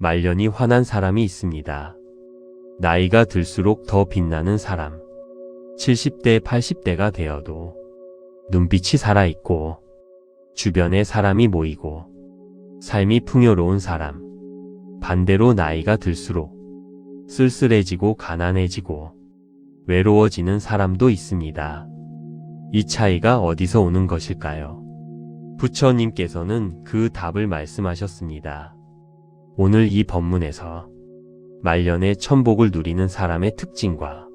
말년이 환한 사람이 있습니다. 나이가 들수록 더 빛나는 사람. 70대, 80대가 되어도 눈빛이 살아있고 주변에 사람이 모이고 삶이 풍요로운 사람. 반대로 나이가 들수록 쓸쓸해지고 가난해지고 외로워지는 사람도 있습니다. 이 차이가 어디서 오는 것일까요? 부처님께서는 그 답을 말씀하셨습니다. 오늘 이 법문에서 말년의 천복을 누리는 사람의 특징과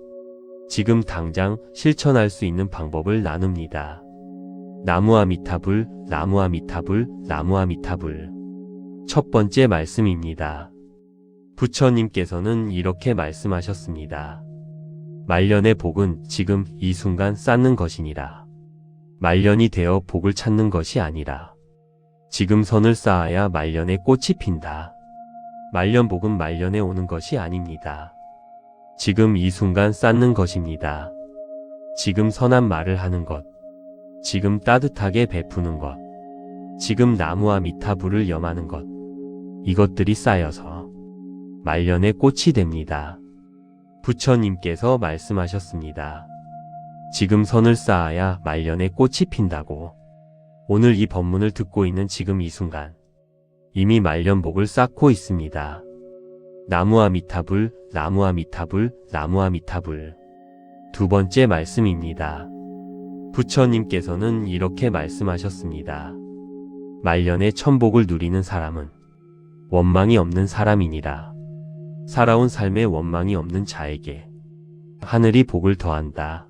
지금 당장 실천할 수 있는 방법을 나눕니다. 나무아미타불, 나무아미타불, 나무아미타불. 첫 번째 말씀입니다. 부처님께서는 이렇게 말씀하셨습니다. 말년의 복은 지금 이 순간 쌓는 것이니라. 말년이 되어 복을 찾는 것이 아니라 지금 선을 쌓아야 말년에 꽃이 핀다. 말년복은 말년에 오는 것이 아닙니다. 지금 이 순간 쌓는 것입니다. 지금 선한 말을 하는 것, 지금 따뜻하게 베푸는 것, 지금 나무와 미타불을 염하는 것, 이것들이 쌓여서 말년에 꽃이 됩니다. 부처님께서 말씀하셨습니다. 지금 선을 쌓아야 말년에 꽃이 핀다고. 오늘 이 법문을 듣고 있는 지금 이 순간 이미 말년복을 쌓고 있습니다. 나무아미타불, 나무아미타불, 나무아미타불. 두 번째 말씀입니다. 부처님께서는 이렇게 말씀하셨습니다. 말년의 천복을 누리는 사람은 원망이 없는 사람이니라. 살아온 삶에 원망이 없는 자에게 하늘이 복을 더한다.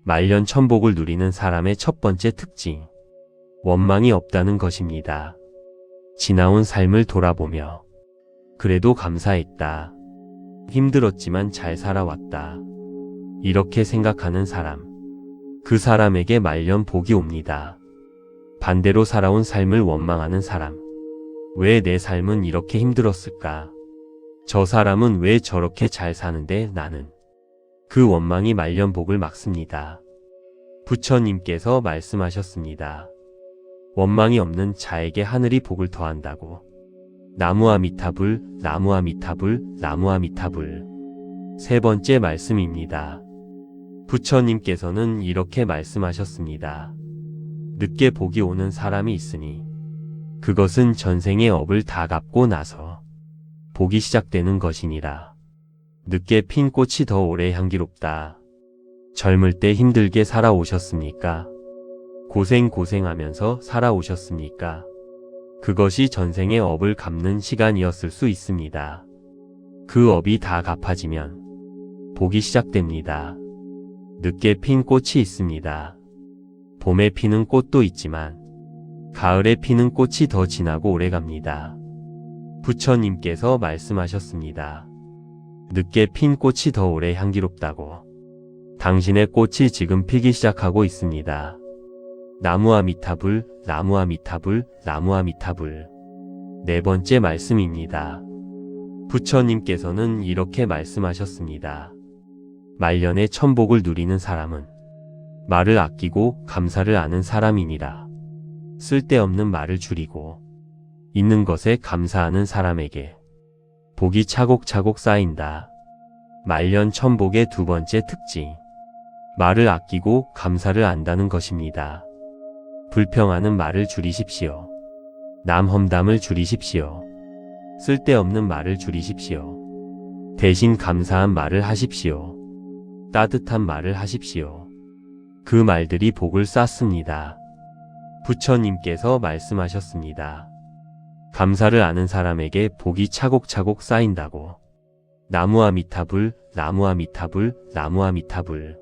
말년 천복을 누리는 사람의 첫 번째 특징, 원망이 없다는 것입니다. 지나온 삶을 돌아보며 그래도 감사했다. 힘들었지만 잘 살아왔다. 이렇게 생각하는 사람, 그 사람에게 말년 복이 옵니다. 반대로 살아온 삶을 원망하는 사람, 왜 내 삶은 이렇게 힘들었을까? 저 사람은 왜 저렇게 잘 사는데 나는? 그 원망이 말년 복을 막습니다. 부처님께서 말씀하셨습니다. 원망이 없는 자에게 하늘이 복을 더한다고. 나무아미타불, 나무아미타불, 나무아미타불. 세 번째 말씀입니다. 부처님께서는 이렇게 말씀하셨습니다. 늦게 복이 오는 사람이 있으니 그것은 전생의 업을 다 갚고 나서 복이 시작되는 것이니라. 늦게 핀 꽃이 더 오래 향기롭다. 젊을 때 힘들게 살아오셨습니까? 고생하면서 살아오셨습니까? 그것이 전생의 업을 갚는 시간이었을 수 있습니다. 그 업이 다 갚아지면 복이 시작됩니다. 늦게 핀 꽃이 있습니다. 봄에 피는 꽃도 있지만 가을에 피는 꽃이 더 진하고 오래갑니다. 부처님께서 말씀하셨습니다. 늦게 핀 꽃이 더 오래 향기롭다고. 당신의 꽃이 지금 피기 시작하고 있습니다. 나무아미타불, 나무아미타불, 나무아미타불. 네 번째 말씀입니다. 부처님께서는 이렇게 말씀하셨습니다. 말년에 천복을 누리는 사람은 말을 아끼고 감사를 아는 사람이니라. 쓸데없는 말을 줄이고 있는 것에 감사하는 사람에게 복이 차곡차곡 쌓인다. 말년 천복의 두 번째 특징, 말을 아끼고 감사를 안다는 것입니다. 불평하는 말을 줄이십시오. 남 험담을 줄이십시오. 쓸데없는 말을 줄이십시오. 대신 감사한 말을 하십시오. 따뜻한 말을 하십시오. 그 말들이 복을 쌓습니다. 부처님께서 말씀하셨습니다. 감사를 아는 사람에게 복이 차곡차곡 쌓인다고. 나무아미타불, 나무아미타불, 나무아미타불.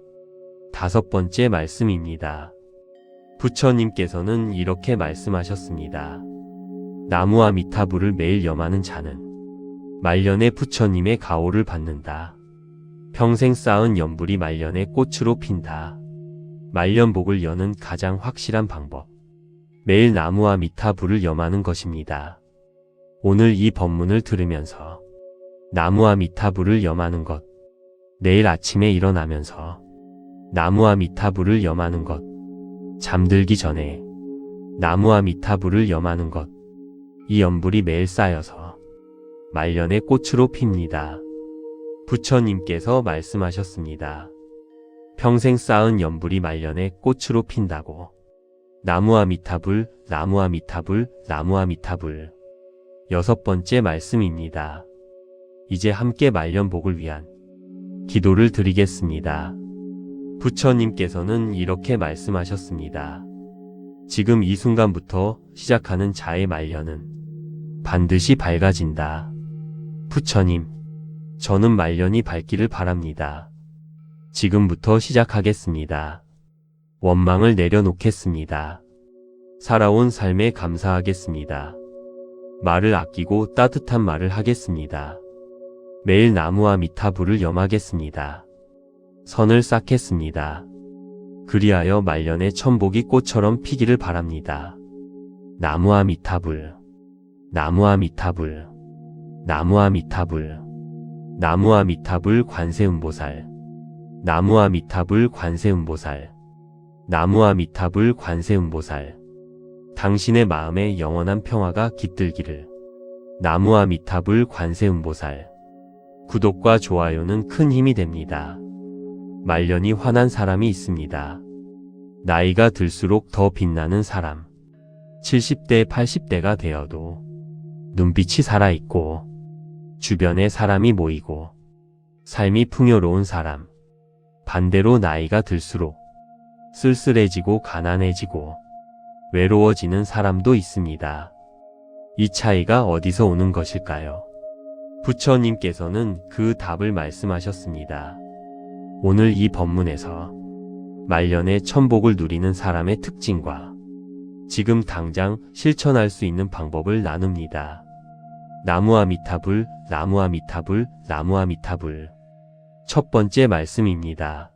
다섯 번째 말씀입니다. 부처님께서는 이렇게 말씀하셨습니다. 나무아미타불을 매일 염하는 자는 말년에 부처님의 가호를 받는다. 평생 쌓은 연불이 말년에 꽃으로 핀다. 말년복을 여는 가장 확실한 방법, 매일 나무아미타불을 염하는 것입니다. 오늘 이 법문을 들으면서 나무아미타불을 염하는 것, 내일 아침에 일어나면서 나무아미타불을 염하는 것, 잠들기 전에 나무아미타불을 염하는 것, 이 연불이 매일 쌓여서 말년의 꽃으로 핍니다. 부처님께서 말씀하셨습니다. 평생 쌓은 연불이 말년의 꽃으로 핀다고. 나무아미타불, 나무아미타불, 나무아미타불. 6번째 말씀입니다. 이제 함께 말년복을 위한 기도를 드리겠습니다. 부처님께서는 이렇게 말씀하셨습니다. 지금 이 순간부터 시작하는 자의 말년은 반드시 밝아진다. 부처님, 저는 말년이 밝기를 바랍니다. 지금부터 시작하겠습니다. 원망을 내려놓겠습니다. 살아온 삶에 감사하겠습니다. 말을 아끼고 따뜻한 말을 하겠습니다. 매일 나무아미타불을 염하겠습니다. 선을 쌓겠습니다. 그리하여 말년의 천복이 꽃처럼 피기를 바랍니다. 나무아미타불, 나무아미타불, 나무아미타불, 나무아미타불 관세음보살, 나무아미타불 관세음보살, 나무아미타불 관세음보살. 당신의 마음에 영원한 평화가 깃들기를. 나무아미타불 관세음보살. 구독과 좋아요는 큰 힘이 됩니다. 말년이 환한 사람이 있습니다. 나이가 들수록 더 빛나는 사람. 70대, 80대가 되어도 눈빛이 살아있고 주변에 사람이 모이고 삶이 풍요로운 사람. 반대로 나이가 들수록 쓸쓸해지고 가난해지고 외로워지는 사람도 있습니다. 이 차이가 어디서 오는 것일까요? 부처님께서는 그 답을 말씀하셨습니다. 오늘 이 법문에서 말년의 천복을 누리는 사람의 특징과 지금 당장 실천할 수 있는 방법을 나눕니다. 나무아미타불, 나무아미타불, 나무아미타불. 첫 번째 말씀입니다.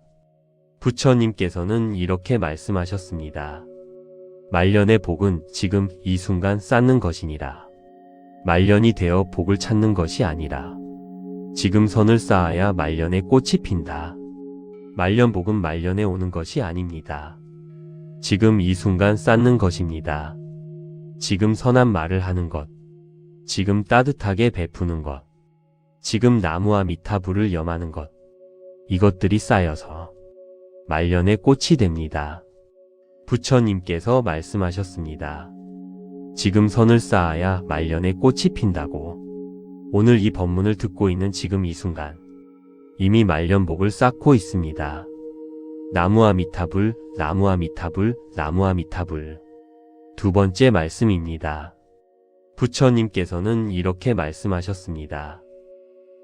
부처님께서는 이렇게 말씀하셨습니다. 말년의 복은 지금 이 순간 쌓는 것이니라. 말년이 되어 복을 찾는 것이 아니라 지금 선을 쌓아야 말년의 꽃이 핀다. 말년복은 말년에 오는 것이 아닙니다. 지금 이 순간 쌓는 것입니다. 지금 선한 말을 하는 것, 지금 따뜻하게 베푸는 것, 지금 나무아미타불을 염하는 것, 이것들이 쌓여서 말년의 꽃이 됩니다. 부처님께서 말씀하셨습니다. 지금 선을 쌓아야 말년의 꽃이 핀다고. 오늘 이 법문을 듣고 있는 지금 이 순간 이미 말년복을 쌓고 있습니다. 나무아미타불, 나무아미타불, 나무아미타불. 두 번째 말씀입니다. 부처님께서는 이렇게 말씀하셨습니다.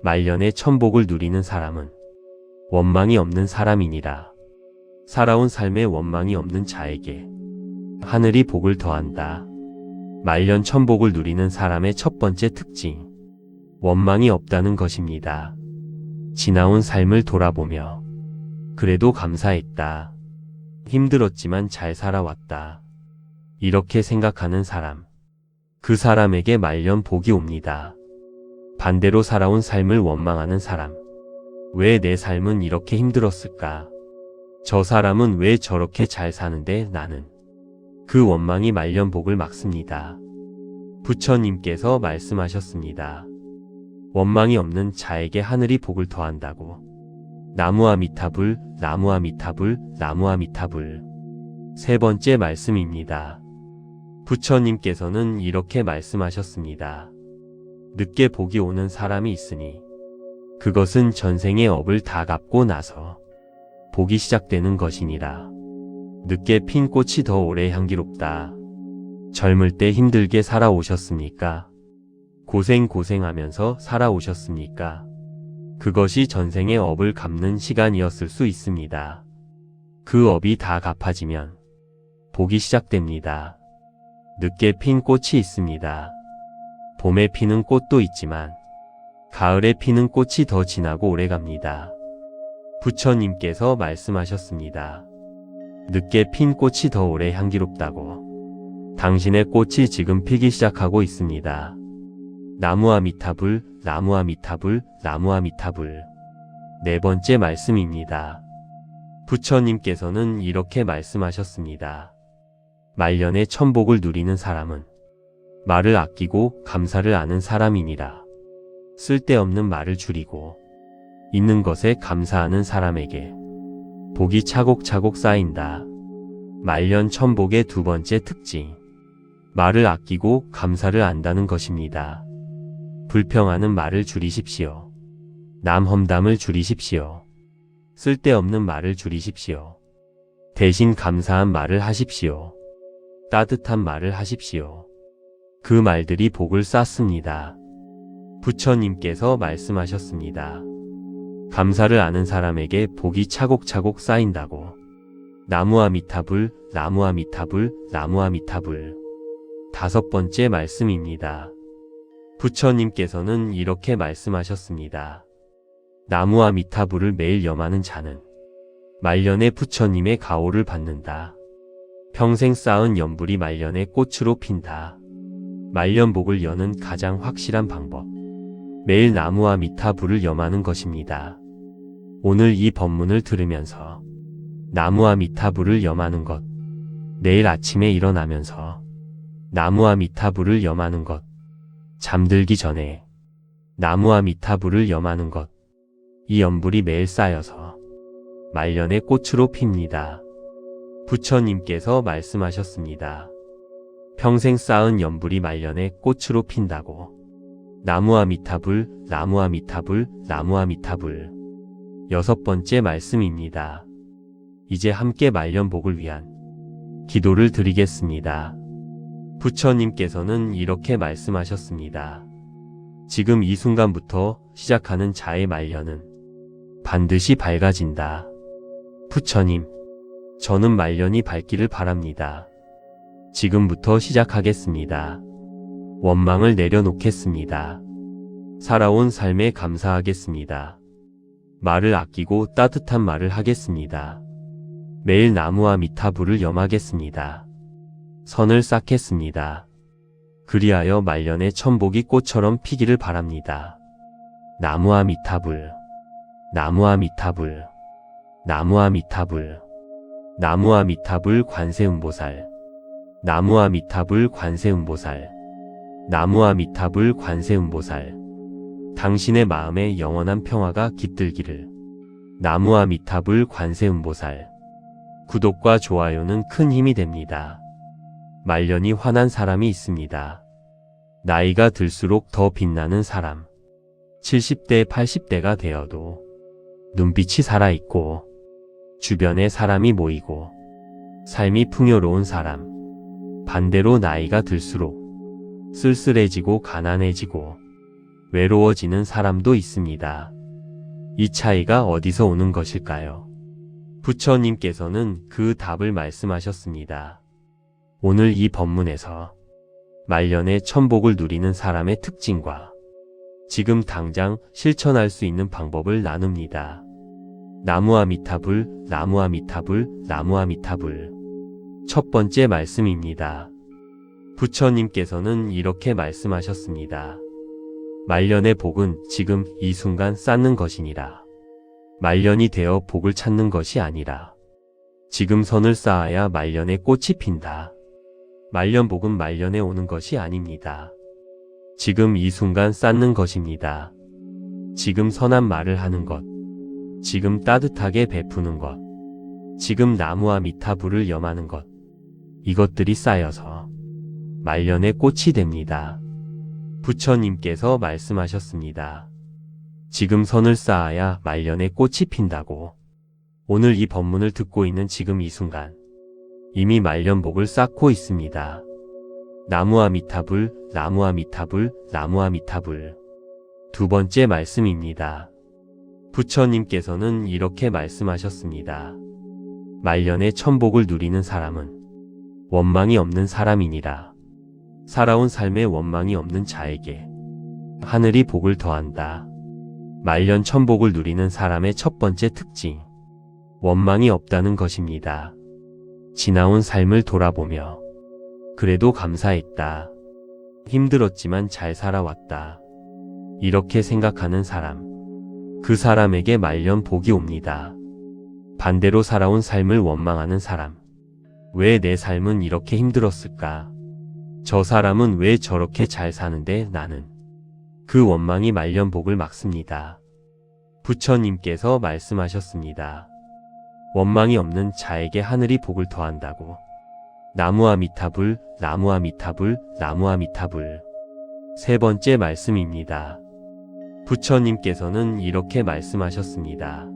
말년의 천복을 누리는 사람은 원망이 없는 사람이니라. 살아온 삶에 원망이 없는 자에게 하늘이 복을 더한다. 말년 천복을 누리는 사람의 첫 번째 특징, 원망이 없다는 것입니다. 지나온 삶을 돌아보며 그래도 감사했다. 힘들었지만 잘 살아왔다. 이렇게 생각하는 사람, 그 사람에게 말년 복이 옵니다. 반대로 살아온 삶을 원망하는 사람, 왜 내 삶은 이렇게 힘들었을까? 저 사람은 왜 저렇게 잘 사는데 나는? 그 원망이 말년복을 막습니다. 부처님께서 말씀하셨습니다. 원망이 없는 자에게 하늘이 복을 더한다고. 나무아미타불, 나무아미타불, 나무아미타불. 세 번째 말씀입니다. 부처님께서는 이렇게 말씀하셨습니다. 늦게 복이 오는 사람이 있으니 그것은 전생의 업을 다 갚고 나서 복이 시작되는 것이니라. 늦게 핀 꽃이 더 오래 향기롭다. 젊을 때 힘들게 살아오셨습니까? 고생하면서 살아오셨습니까? 그것이 전생의 업을 갚는 시간이었을 수 있습니다. 그 업이 다 갚아지면 복이 시작됩니다. 늦게 핀 꽃이 있습니다. 봄에 피는 꽃도 있지만 가을에 피는 꽃이 더 진하고 오래갑니다. 부처님께서 말씀하셨습니다. 늦게 핀 꽃이 더 오래 향기롭다고. 당신의 꽃이 지금 피기 시작하고 있습니다. 나무아미타불, 나무아미타불, 나무아미타불. 네 번째 말씀입니다. 부처님께서는 이렇게 말씀하셨습니다. 말년의 천복을 누리는 사람은 말을 아끼고 감사를 아는 사람이니라. 쓸데없는 말을 줄이고 있는 것에 감사하는 사람에게 복이 차곡차곡 쌓인다. 말년 천복의 두 번째 특징. 말을 아끼고 감사를 안다는 것입니다. 불평하는 말을 줄이십시오. 남 험담을 줄이십시오. 쓸데없는 말을 줄이십시오. 대신 감사한 말을 하십시오. 따뜻한 말을 하십시오. 그 말들이 복을 쌓습니다. 부처님께서 말씀하셨습니다. 감사를 아는 사람에게 복이 차곡차곡 쌓인다고. 나무아미타불, 나무아미타불, 나무아미타불. 다섯 번째 말씀입니다. 부처님께서는 이렇게 말씀하셨습니다. 나무아미타불을 매일 염하는 자는 말년에 부처님의 가호를 받는다. 평생 쌓은 연불이 말년에 꽃으로 핀다. 말년복을 여는 가장 확실한 방법. 매일 나무아미타불을 염하는 것입니다. 오늘 이 법문을 들으면서 나무아미타불을 염하는 것. 내일 아침에 일어나면서 나무아미타불을 염하는 것. 잠들기 전에 나무아미타불을 염하는 것. 이 연불이 매일 쌓여서 말년에 꽃으로 핍니다. 부처님께서 말씀하셨습니다. 평생 쌓은 연불이 말년에 꽃으로 핀다고. 나무아미타불, 나무아미타불, 나무아미타불. 여섯 번째 말씀입니다. 이제 함께 말년복을 위한 기도를 드리겠습니다. 부처님께서는 이렇게 말씀하셨습니다. 지금 이 순간부터 시작하는 자의 말년은 반드시 밝아진다. 부처님, 저는 말년이 밝기를 바랍니다. 지금부터 시작하겠습니다. 원망을 내려놓겠습니다. 살아온 삶에 감사하겠습니다. 말을 아끼고 따뜻한 말을 하겠습니다. 매일 나무아미타불을 염하겠습니다. 선을 쌓겠습니다. 그리하여 말년의 천복이 꽃처럼 피기를 바랍니다. 나무아미타불, 나무아미타불, 나무아미타불, 나무아미타불 관세음보살, 나무아미타불 관세음보살, 나무아미타불 관세음보살. 당신의 마음에 영원한 평화가 깃들기를. 나무아미타불 관세음보살. 구독과 좋아요는 큰 힘이 됩니다. 말년이 환한 사람이 있습니다. 나이가 들수록 더 빛나는 사람. 70대, 80대가 되어도 눈빛이 살아있고 주변에 사람이 모이고 삶이 풍요로운 사람. 반대로 나이가 들수록 쓸쓸해지고 가난해지고 외로워지는 사람도 있습니다. 이 차이가 어디서 오는 것일까요? 부처님께서는 그 답을 말씀하셨습니다. 오늘 이 법문에서 말년의 천복을 누리는 사람의 특징과 지금 당장 실천할 수 있는 방법을 나눕니다. 나무아미타불, 나무아미타불, 나무아미타불. 첫 번째 말씀입니다. 부처님께서는 이렇게 말씀하셨습니다. 말년의 복은 지금 이 순간 쌓는 것이니라. 말년이 되어 복을 찾는 것이 아니라 지금 선을 쌓아야 말년에 꽃이 핀다. 말년복은 말년에 오는 것이 아닙니다. 지금 이 순간 쌓는 것입니다. 지금 선한 말을 하는 것, 지금 따뜻하게 베푸는 것, 지금 나무아미타불을 염하는 것, 이것들이 쌓여서 말년에 꽃이 됩니다. 부처님께서 말씀하셨습니다. 지금 선을 쌓아야 말년에 꽃이 핀다고. 오늘 이 법문을 듣고 있는 지금 이 순간 이미 말년복을 쌓고 있습니다. 나무아미타불, 나무아미타불, 나무아미타불. 두 번째 말씀입니다. 부처님께서는 이렇게 말씀하셨습니다. 말년에 천복을 누리는 사람은 원망이 없는 사람이니라. 살아온 삶에 원망이 없는 자에게 하늘이 복을 더한다. 말년 천복을 누리는 사람의 첫 번째 특징, 원망이 없다는 것입니다. 지나온 삶을 돌아보며 그래도 감사했다. 힘들었지만 잘 살아왔다. 이렇게 생각하는 사람, 그 사람에게 말년 복이 옵니다. 반대로 살아온 삶을 원망하는 사람, 왜 내 삶은 이렇게 힘들었을까? 저 사람은 왜 저렇게 잘 사는데 나는 그 원망이 말년 복을 막습니다. 부처님께서 말씀하셨습니다. 원망이 없는 자에게 하늘이 복을 더한다고. 나무아미타불, 나무아미타불, 나무아미타불. 세 번째 말씀입니다. 부처님께서는 이렇게 말씀하셨습니다.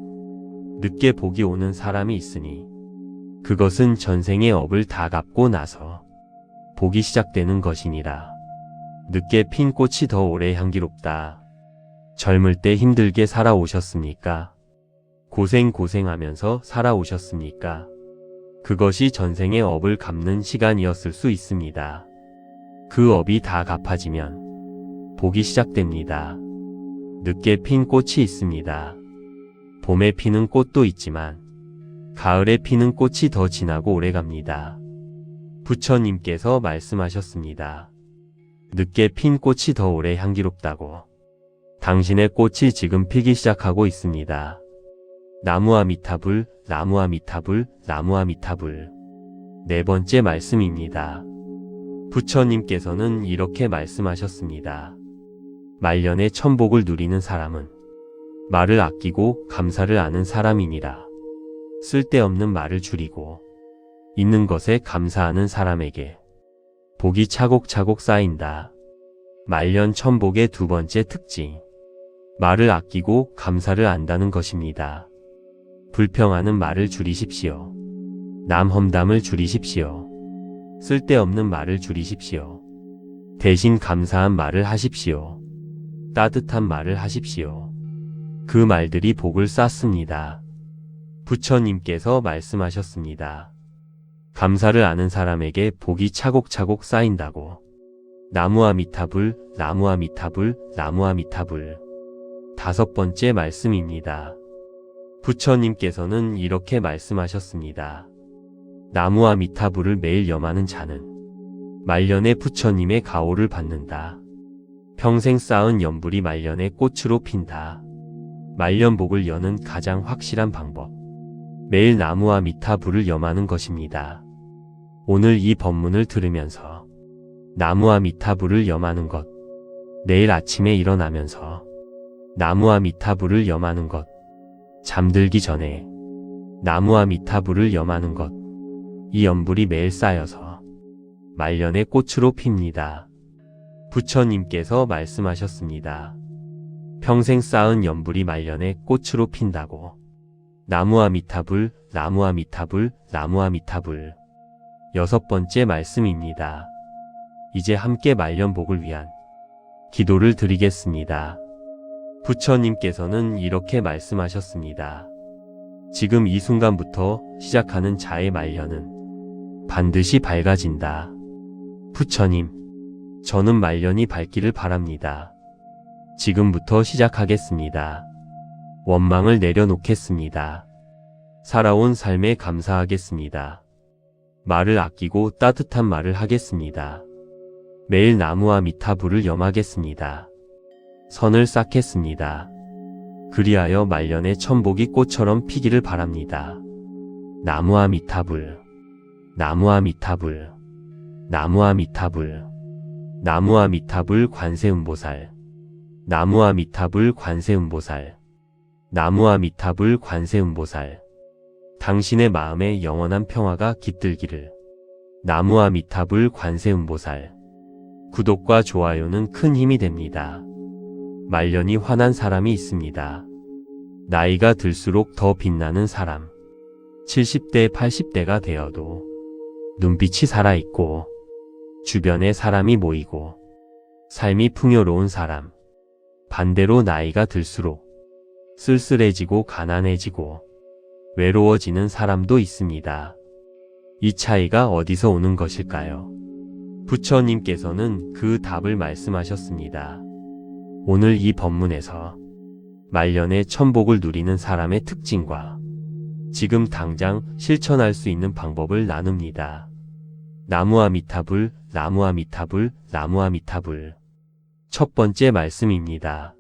늦게 복이 오는 사람이 있으니 그것은 전생의 업을 다 갚고 나서 복이 시작되는 것이니라. 늦게 핀 꽃이 더 오래 향기롭다. 젊을 때 힘들게 살아오셨습니까? 고생하면서 살아오셨습니까? 그것이 전생의 업을 갚는 시간이었을 수 있습니다. 그 업이 다 갚아지면 복이 시작됩니다. 늦게 핀 꽃이 있습니다. 봄에 피는 꽃도 있지만 가을에 피는 꽃이 더 진하고 오래갑니다. 부처님께서 말씀하셨습니다. 늦게 핀 꽃이 더 오래 향기롭다고. 당신의 꽃이 지금 피기 시작하고 있습니다. 나무아미타불, 나무아미타불, 나무아미타불. 네 번째 말씀입니다. 부처님께서는 이렇게 말씀하셨습니다. 말년에 천복을 누리는 사람은 말을 아끼고 감사를 아는 사람이니라. 쓸데없는 말을 줄이고 있는 것에 감사하는 사람에게 복이 차곡차곡 쌓인다. 말년 천복의 두 번째 특징. 말을 아끼고 감사를 안다는 것입니다. 불평하는 말을 줄이십시오. 남 험담을 줄이십시오. 쓸데없는 말을 줄이십시오. 대신 감사한 말을 하십시오. 따뜻한 말을 하십시오. 그 말들이 복을 쌓습니다. 부처님께서 말씀하셨습니다. 감사를 아는 사람에게 복이 차곡차곡 쌓인다고. 나무아미타불, 나무아미타불, 나무아미타불. 다섯 번째 말씀입니다. 부처님께서는 이렇게 말씀하셨습니다. 나무아미타불을 매일 염하는 자는 말년에 부처님의 가호를 받는다. 평생 쌓은 연불이 말년에 꽃으로 핀다. 말년복을 여는 가장 확실한 방법. 매일 나무아미타불을 염하는 것입니다. 오늘 이 법문을 들으면서 나무아미타불을 염하는 것. 내일 아침에 일어나면서 나무아미타불을 염하는 것. 잠들기 전에 나무아미타불을 염하는 것. 이 연불이 매일 쌓여서 말년에 꽃으로 핍니다. 부처님께서 말씀하셨습니다. 평생 쌓은 연불이 말년에 꽃으로 핀다고. 나무아미타불, 나무아미타불, 나무아미타불. 여섯 번째 말씀입니다. 이제 함께 말년복을 위한 기도를 드리겠습니다. 부처님께서는 이렇게 말씀하셨습니다. 지금 이 순간부터 시작하는 자의 말년은 반드시 밝아진다. 부처님, 저는 말년이 밝기를 바랍니다. 지금부터 시작하겠습니다. 원망을 내려놓겠습니다. 살아온 삶에 감사하겠습니다. 말을 아끼고 따뜻한 말을 하겠습니다. 매일 나무아미타불을 염하겠습니다. 선을 쌓겠습니다. 그리하여 말년에 천복이 꽃처럼 피기를 바랍니다. 나무아미타불, 나무아미타불, 나무아미타불, 나무아미타불 관세음보살, 나무아미타불 관세음보살, 나무아미타불 관세음보살. 당신의 마음에 영원한 평화가 깃들기를. 나무아미타불 관세음보살. 구독과 좋아요는 큰 힘이 됩니다. 말년이 환한 사람이 있습니다. 나이가 들수록 더 빛나는 사람. 70대, 80대가 되어도 눈빛이 살아있고 주변에 사람이 모이고 삶이 풍요로운 사람. 반대로 나이가 들수록 쓸쓸해지고 가난해지고 외로워지는 사람도 있습니다. 이 차이가 어디서 오는 것일까요? 부처님께서는 그 답을 말씀하셨습니다. 오늘 이 법문에서 말년에 천복을 누리는 사람의 특징과 지금 당장 실천할 수 있는 방법을 나눕니다. 나무아미타불, 나무아미타불, 나무아미타불. 첫 번째 말씀입니다.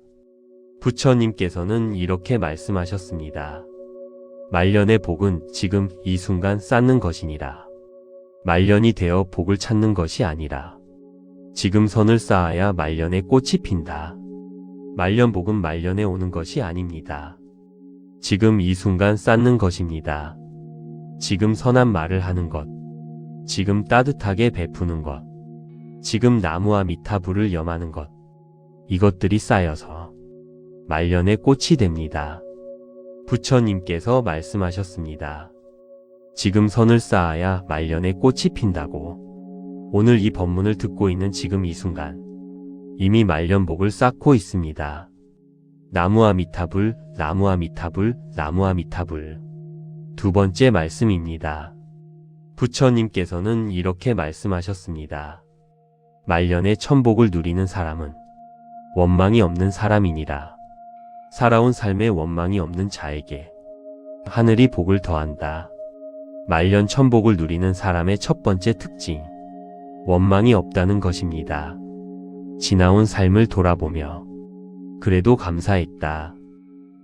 부처님께서는 이렇게 말씀하셨습니다. 말년의 복은 지금 이 순간 쌓는 것이니라. 말년이 되어 복을 찾는 것이 아니라 지금 선을 쌓아야 말년에 꽃이 핀다. 말년복은 말년에 오는 것이 아닙니다. 지금 이 순간 쌓는 것입니다. 지금 선한 말을 하는 것, 지금 따뜻하게 베푸는 것, 지금 나무와 미타불을 염하는 것, 이것들이 쌓여서 말년의 꽃이 됩니다. 부처님께서 말씀하셨습니다. 지금 선을 쌓아야 말년의 꽃이 핀다고. 오늘 이 법문을 듣고 있는 지금 이 순간 이미 말년복을 쌓고 있습니다. 나무와 미타불, 나무와 미타불, 나무와 미타불. 두 번째 말씀입니다. 부처님께서는 이렇게 말씀하셨습니다. 말년의 천복을 누리는 사람은 원망이 없는 사람이니라. 살아온 삶에 원망이 없는 자에게 하늘이 복을 더한다. 말년 천복을 누리는 사람의 첫 번째 특징, 원망이 없다는 것입니다. 지나온 삶을 돌아보며 그래도 감사했다.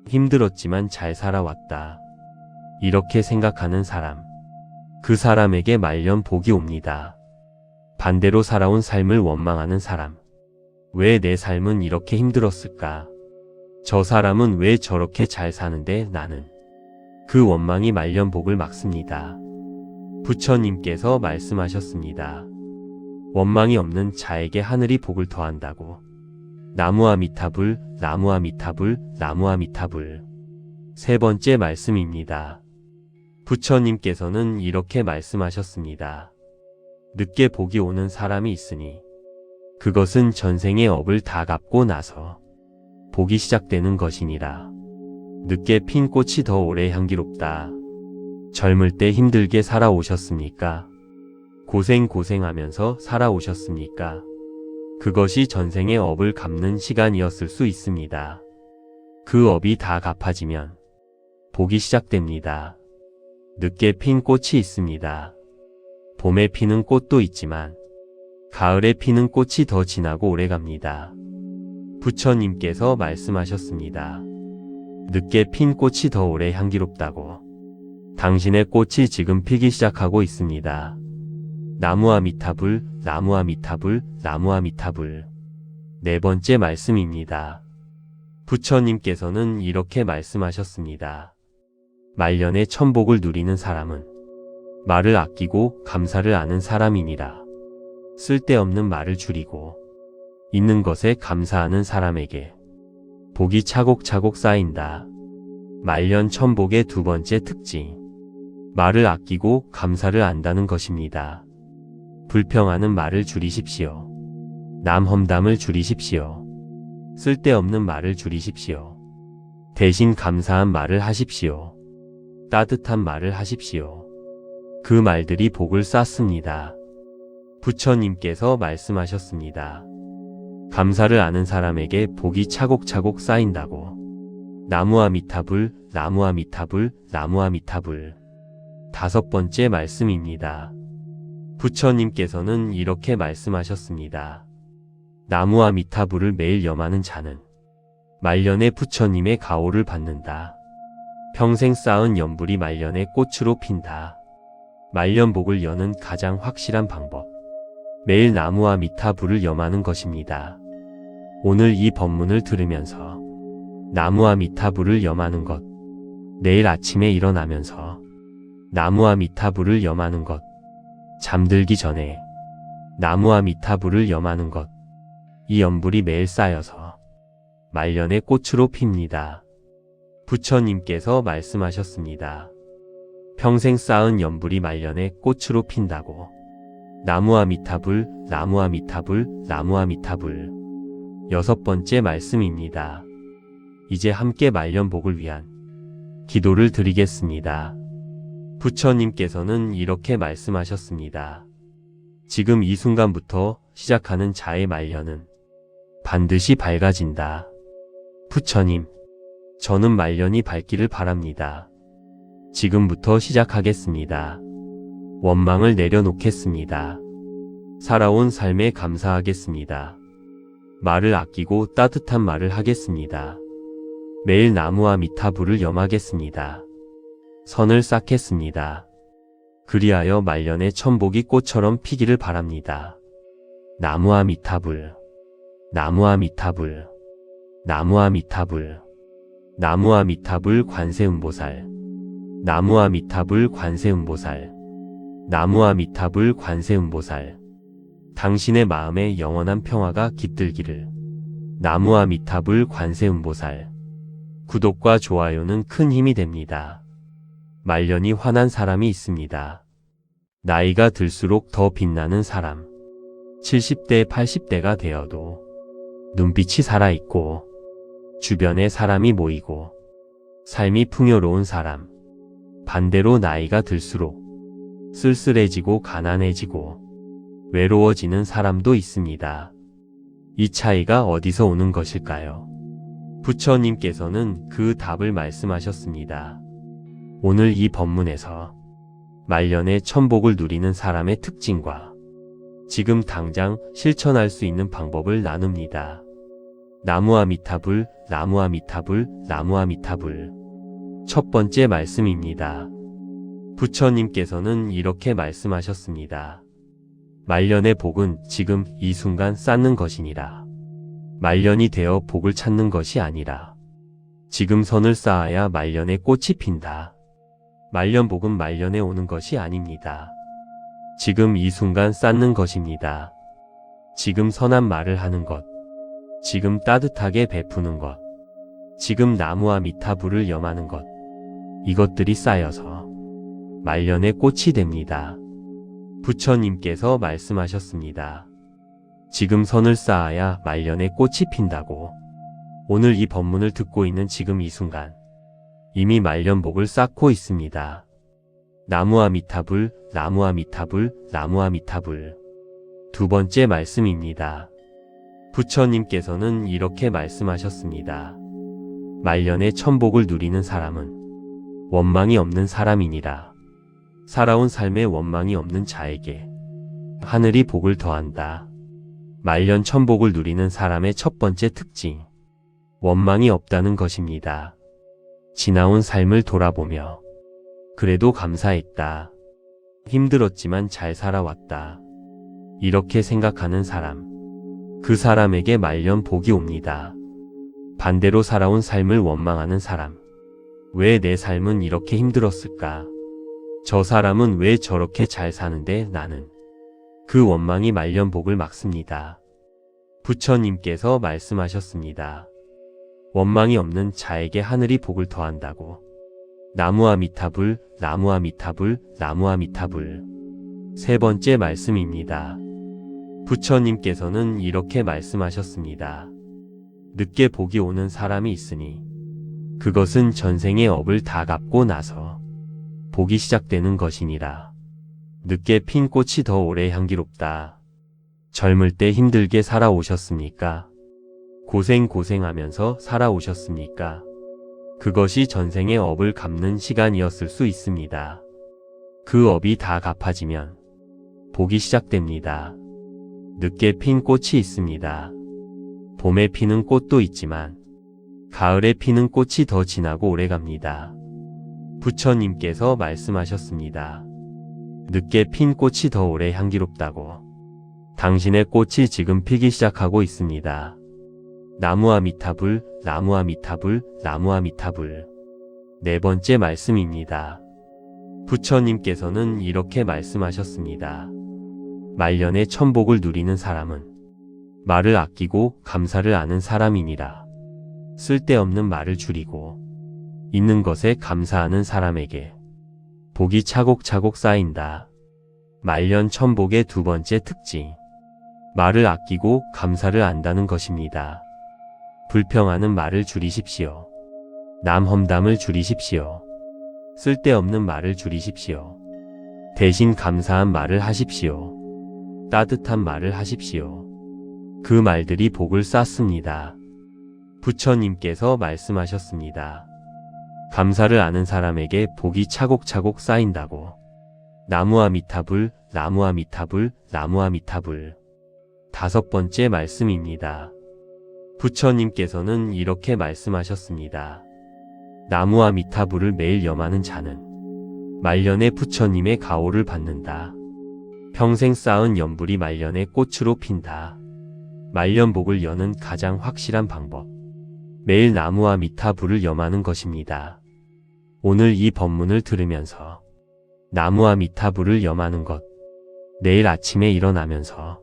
힘들었지만 잘 살아왔다. 이렇게 생각하는 사람, 그 사람에게 말년 복이 옵니다. 반대로 살아온 삶을 원망하는 사람, 왜 내 삶은 이렇게 힘들었을까? 저 사람은 왜 저렇게 잘 사는데 나는? 그 원망이 말년 복을 막습니다. 부처님께서 말씀하셨습니다. 원망이 없는 자에게 하늘이 복을 더한다고. 나무와 미타불, 나무와 미타불, 나무와 미타불. 세 번째 말씀입니다. 부처님께서는 이렇게 말씀하셨습니다. 늦게 복이 오는 사람이 있으니 그것은 전생의 업을 다 갚고 나서 복이 시작되는 것이니라. 늦게 핀 꽃이 더 오래 향기롭다. 젊을 때 힘들게 살아오셨습니까? 고생하면서 살아오셨습니까? 그것이 전생의 업을 갚는 시간이었을 수 있습니다. 그 업이 다 갚아지면 복이 시작됩니다. 늦게 핀 꽃이 있습니다. 봄에 피는 꽃도 있지만 가을에 피는 꽃이 더 진하고 오래갑니다. 부처님께서 말씀하셨습니다. 늦게 핀 꽃이 더 오래 향기롭다고. 당신의 꽃이 지금 피기 시작하고 있습니다. 나무와 미타불, 나무와 미타불, 나무와 미타불. 네 번째 말씀입니다. 부처님께서는 이렇게 말씀하셨습니다. 말년의 천복을 누리는 사람은 말을 아끼고 감사를 아는 사람이니라. 쓸데없는 말을 줄이고 있는 것에 감사하는 사람에게 복이 차곡차곡 쌓인다. 말년 천복의 두 번째 특징, 말을 아끼고 감사를 안다는 것입니다. 불평하는 말을 줄이십시오. 남 험담을 줄이십시오. 쓸데없는 말을 줄이십시오. 대신 감사한 말을 하십시오. 따뜻한 말을 하십시오. 그 말들이 복을 쌓습니다. 부처님께서 말씀하셨습니다. 감사를 아는 사람에게 복이 차곡차곡 쌓인다고. 나무와 미타불, 나무와 미타불, 나무와 미타불. 다섯 번째 말씀입니다. 부처님께서는 이렇게 말씀하셨습니다. 나무와 미타불을 매일 염하는 자는 말년에 부처님의 가호를 받는다. 평생 쌓은 연불이 말년에 꽃으로 핀다. 말년복을 여는 가장 확실한 방법, 매일 나무와 미타불을 염하는 것입니다. 오늘 이 법문을 들으면서 나무와 미타불을 염하는 것, 내일 아침에 일어나면서 나무와 미타불을 염하는 것, 잠들기 전에 나무와 미타불을 염하는 것, 이 연불이 매일 쌓여서 말년의 꽃으로 핍니다. 부처님께서 말씀하셨습니다. 평생 쌓은 연불이 말년에 꽃으로 핀다고. 나무와 미타불, 나무와 미타불, 나무와 미타불. 여섯 번째 말씀입니다. 이제 함께 말년복을 위한 기도를 드리겠습니다. 부처님께서는 이렇게 말씀하셨습니다. 지금 이 순간부터 시작하는 자의 말년은 반드시 밝아진다. 부처님, 저는 말년이 밝기를 바랍니다. 지금부터 시작하겠습니다. 원망을 내려놓겠습니다. 살아온 삶에 감사하겠습니다. 말을 아끼고 따뜻한 말을 하겠습니다. 매일 나무와 미타불을 염하겠습니다. 선을 쌓겠습니다. 그리하여 말년의 천복이 꽃처럼 피기를 바랍니다. 나무와 미타불, 나무와 미타불. 나무아미타불. 나무아미타불 관세음보살. 나무아미타불 관세음보살. 나무아미타불 관세음보살. 당신의 마음에 영원한 평화가 깃들기를. 나무아미타불 관세음보살. 구독과 좋아요는 큰 힘이 됩니다. 말년이 환한 사람이 있습니다. 나이가 들수록 더 빛나는 사람. 70대, 80대가 되어도 눈빛이 살아있고 주변에 사람이 모이고 삶이 풍요로운 사람. 반대로 나이가 들수록 쓸쓸해지고 가난해지고 외로워지는 사람도 있습니다. 이 차이가 어디서 오는 것일까요? 부처님께서는 그 답을 말씀하셨습니다. 오늘 이 법문에서 말년에 천복을 누리는 사람의 특징과 지금 당장 실천할 수 있는 방법을 나눕니다. 나무아미타불, 나무아미타불, 나무아미타불. 첫 번째 말씀입니다. 부처님께서는 이렇게 말씀하셨습니다. 말년의 복은 지금 이 순간 쌓는 것이니라. 말년이 되어 복을 찾는 것이 아니라 지금 선을 쌓아야 말년에 꽃이 핀다. 말년복은 말년에 오는 것이 아닙니다. 지금 이 순간 쌓는 것입니다. 지금 선한 말을 하는 것, 지금 따뜻하게 베푸는 것, 지금 나무와 미타불을 염하는 것, 이것들이 쌓여서 말년에 꽃이 됩니다. 부처님께서 말씀하셨습니다. 지금 선을 쌓아야 말년에 꽃이 핀다고. 오늘 이 법문을 듣고 있는 지금 이 순간 이미 말년복을 쌓고 있습니다. 나무아미타불, 나무아미타불, 나무아미타불. 두 번째 말씀입니다. 부처님께서는 이렇게 말씀하셨습니다. 말년에 천복을 누리는 사람은 원망이 없는 사람이니라. 살아온 삶에 원망이 없는 자에게 하늘이 복을 더한다. 말년 천복을 누리는 사람의 첫 번째 특징, 원망이 없다는 것입니다. 지나온 삶을 돌아보며 그래도 감사했다. 힘들었지만 잘 살아왔다. 이렇게 생각하는 사람, 그 사람에게 말년 복이 옵니다. 반대로 살아온 삶을 원망하는 사람, 왜 내 삶은 이렇게 힘들었을까? 저 사람은 왜 저렇게 잘 사는데 나는? 그 원망이 말년 복을 막습니다. 부처님께서 말씀하셨습니다. 원망이 없는 자에게 하늘이 복을 더한다고. 나무아미타불, 나무아미타불, 나무아미타불. 세 번째 말씀입니다. 부처님께서는 이렇게 말씀하셨습니다. 늦게 복이 오는 사람이 있으니 그것은 전생의 업을 다 갚고 나서 복이 시작되는 것이니라. 늦게 핀 꽃이 더 오래 향기롭다. 젊을 때 힘들게 살아오셨습니까? 고생하면서 살아오셨습니까? 그것이 전생의 업을 갚는 시간이었을 수 있습니다. 그 업이 다 갚아지면 복이 시작됩니다. 늦게 핀 꽃이 있습니다. 봄에 피는 꽃도 있지만 가을에 피는 꽃이 더 진하고 오래갑니다. 부처님께서 말씀하셨습니다. 늦게 핀 꽃이 더 오래 향기롭다고. 당신의 꽃이 지금 피기 시작하고 있습니다. 나무아미타불, 나무아미타불, 나무아미타불. 네 번째 말씀입니다. 부처님께서는 이렇게 말씀하셨습니다. 말년에 천복을 누리는 사람은 말을 아끼고 감사를 아는 사람이니라. 쓸데없는 말을 줄이고 있는 것에 감사하는 사람에게 복이 차곡차곡 쌓인다. 말년 천복의 두 번째 특징, 말을 아끼고 감사를 안다는 것입니다. 불평하는 말을 줄이십시오. 남 험담을 줄이십시오. 쓸데없는 말을 줄이십시오. 대신 감사한 말을 하십시오. 따뜻한 말을 하십시오. 그 말들이 복을 쌓습니다. 부처님께서 말씀하셨습니다. 감사를 아는 사람에게 복이 차곡차곡 쌓인다고. 나무아미타불, 나무아미타불, 나무아미타불. 다섯 번째 말씀입니다. 부처님께서는 이렇게 말씀하셨습니다. 나무아미타불을 매일 염하는 자는 말년에 부처님의 가호를 받는다. 평생 쌓은 연불이 말년에 꽃으로 핀다. 말년복을 여는 가장 확실한 방법. 매일 나무와 미타불을 염하는 것입니다. 오늘 이 법문을 들으면서 나무와 미타불을 염하는 것, 내일 아침에 일어나면서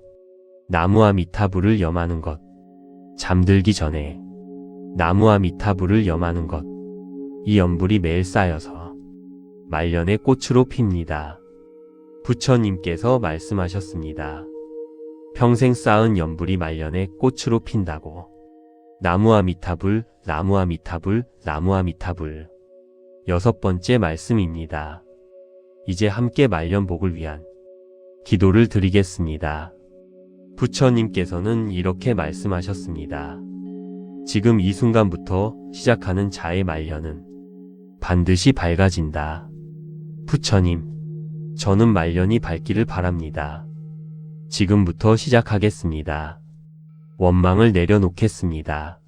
나무와 미타불을 염하는 것, 잠들기 전에 나무와 미타불을 염하는 것, 이 연불이 매일 쌓여서 말년의 꽃으로 핍니다. 부처님께서 말씀하셨습니다. 평생 쌓은 연불이 말년의 꽃으로 핀다고. 나무와 미타불, 나무와 미타불, 나무와 미타불. 6번째 말씀입니다. 이제 함께 말년복을 위한 기도를 드리겠습니다. 부처님께서는 이렇게 말씀하셨습니다. 지금 이 순간부터 시작하는 자의 말년은 반드시 밝아진다. 부처님, 저는 말년이 밝기를 바랍니다. 지금부터 시작하겠습니다. 원망을 내려놓겠습니다.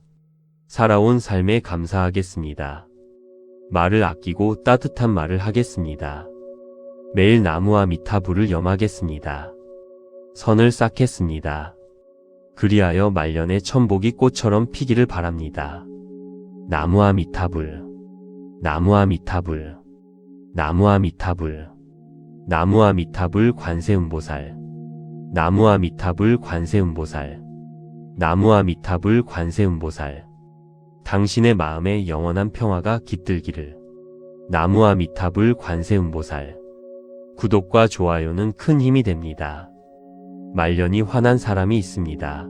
살아온 삶에 감사하겠습니다. 말을 아끼고 따뜻한 말을 하겠습니다. 매일 나무와 미타불을 염하겠습니다. 선을 쌓겠습니다. 그리하여 말년의 천복이 꽃처럼 피기를 바랍니다. 나무와 미타불, 나무와 미타불, 나무와 미타불, 나무와 미타불 관세음보살, 나무와 미타불 관세음보살, 나무와 미타불 관세음보살. 당신의 마음에 영원한 평화가 깃들기를. 나무와 미타불 관세음보살. 구독과 좋아요는 큰 힘이 됩니다. 말년이 환한 사람이 있습니다.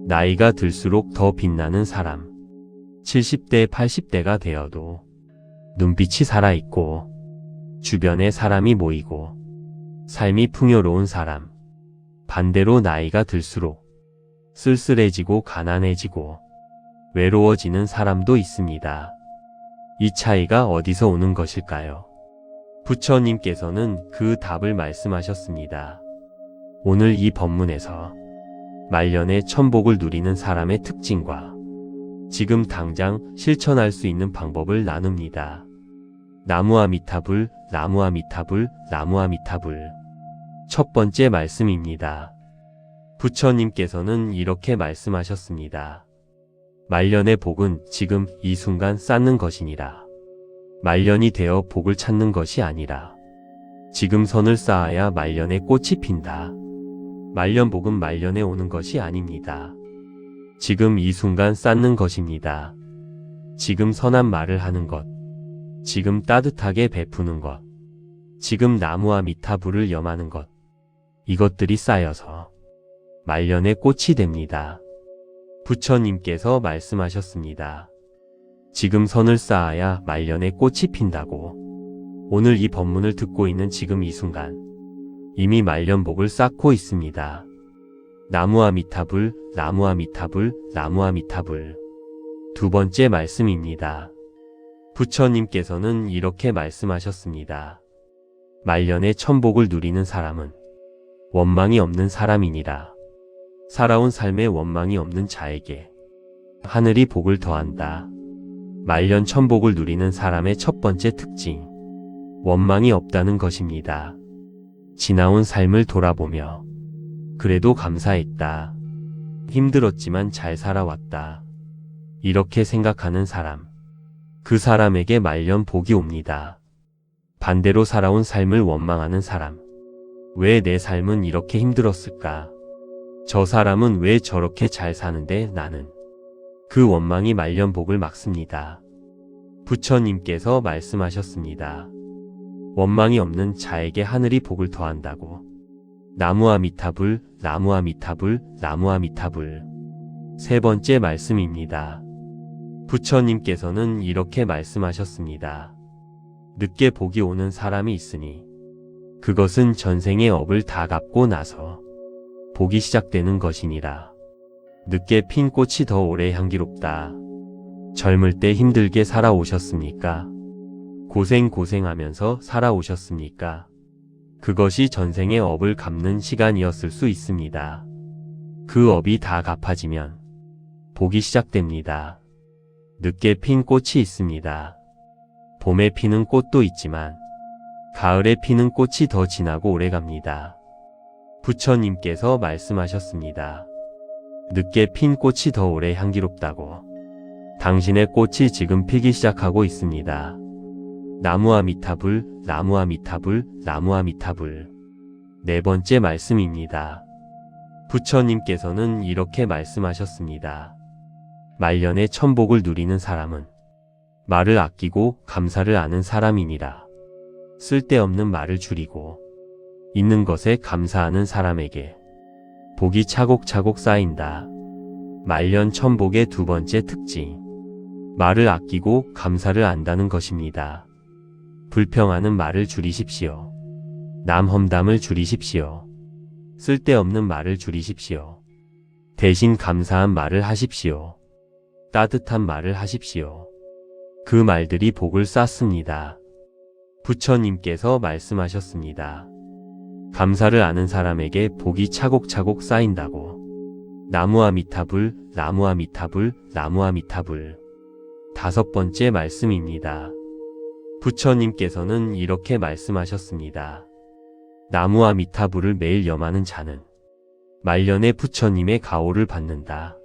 나이가 들수록 더 빛나는 사람. 70대, 80대가 되어도 눈빛이 살아있고 주변에 사람이 모이고 삶이 풍요로운 사람. 반대로 나이가 들수록 쓸쓸해지고 가난해지고 외로워지는 사람도 있습니다. 이 차이가 어디서 오는 것일까요? 부처님께서는 그 답을 말씀하셨습니다. 오늘 이 법문에서 말년의 천복을 누리는 사람의 특징과 지금 당장 실천할 수 있는 방법을 나눕니다. 나무와 미타불, 나무와 미타불, 나무와 미타불. 첫 번째 말씀입니다. 부처님께서는 이렇게 말씀하셨습니다. 말년의 복은 지금 이 순간 쌓는 것이니라. 말년이 되어 복을 찾는 것이 아니라 지금 선을 쌓아야 말년의 꽃이 핀다. 말년복은 말년에 오는 것이 아닙니다. 지금 이 순간 쌓는 것입니다. 지금 선한 말을 하는 것, 지금 따뜻하게 베푸는 것, 지금 나무와 미타불을 염하는 것, 이것들이 쌓여서 말년의 꽃이 됩니다. 부처님께서 말씀하셨습니다. 지금 선을 쌓아야 말년의 꽃이 핀다고. 오늘 이 법문을 듣고 있는 지금 이 순간 이미 말년복을 쌓고 있습니다. 나무와 미타불, 나무와 미타불, 나무와 미타불. 두 번째 말씀입니다. 부처님께서는 이렇게 말씀하셨습니다. 말년의 천복을 누리는 사람은 원망이 없는 사람이니라. 살아온 삶에 원망이 없는 자에게 하늘이 복을 더한다. 말년 천복을 누리는 사람의 첫 번째 특징, 원망이 없다는 것입니다. 지나온 삶을 돌아보며 그래도 감사했다. 힘들었지만 잘 살아왔다. 이렇게 생각하는 사람, 그 사람에게 말년 복이 옵니다. 반대로 살아온 삶을 원망하는 사람, 왜 내 삶은 이렇게 힘들었을까? 저 사람은 왜 저렇게 잘 사는데 나는? 그 원망이 말년 복을 막습니다. 부처님께서 말씀하셨습니다. 원망이 없는 자에게 하늘이 복을 더한다고. 나무와 미타불, 나무와 미타불, 나무와 미타불. 세 번째 말씀입니다. 부처님께서는 이렇게 말씀하셨습니다. 늦게 복이 오는 사람이 있으니 그것은 전생의 업을 다 갚고 나서 복이 시작되는 것이니라. 늦게 핀 꽃이 더 오래 향기롭다. 젊을 때 힘들게 살아오셨습니까? 고생하면서 살아오셨습니까? 그것이 전생의 업을 갚는 시간이었을 수 있습니다. 그 업이 다 갚아지면 복이 시작됩니다. 늦게 핀 꽃이 있습니다. 봄에 피는 꽃도 있지만 가을에 피는 꽃이 더 진하고 오래갑니다. 부처님께서 말씀하셨습니다. 늦게 핀 꽃이 더 오래 향기롭다고. 당신의 꽃이 지금 피기 시작하고 있습니다. 나무아미타불, 나무아미타불, 나무아미타불. 네 번째 말씀입니다. 부처님께서는 이렇게 말씀하셨습니다. 말년에 천복을 누리는 사람은 말을 아끼고 감사를 아는 사람이니라. 쓸데없는 말을 줄이고 있는 것에 감사하는 사람에게 복이 차곡차곡 쌓인다. 말년 천복의 두 번째 특징. 말을 아끼고 감사를 안다는 것입니다. 불평하는 말을 줄이십시오. 남 험담을 줄이십시오. 쓸데없는 말을 줄이십시오. 대신 감사한 말을 하십시오. 따뜻한 말을 하십시오. 그 말들이 복을 쌓습니다. 부처님께서 말씀하셨습니다. 감사를 아는 사람에게 복이 차곡차곡 쌓인다고. 나무아미타불, 나무아미타불, 나무아미타불. 다섯 번째 말씀입니다. 부처님께서는 이렇게 말씀하셨습니다. 나무아미타불을 매일 염하는 자는 말년에 부처님의 가호를 받는다.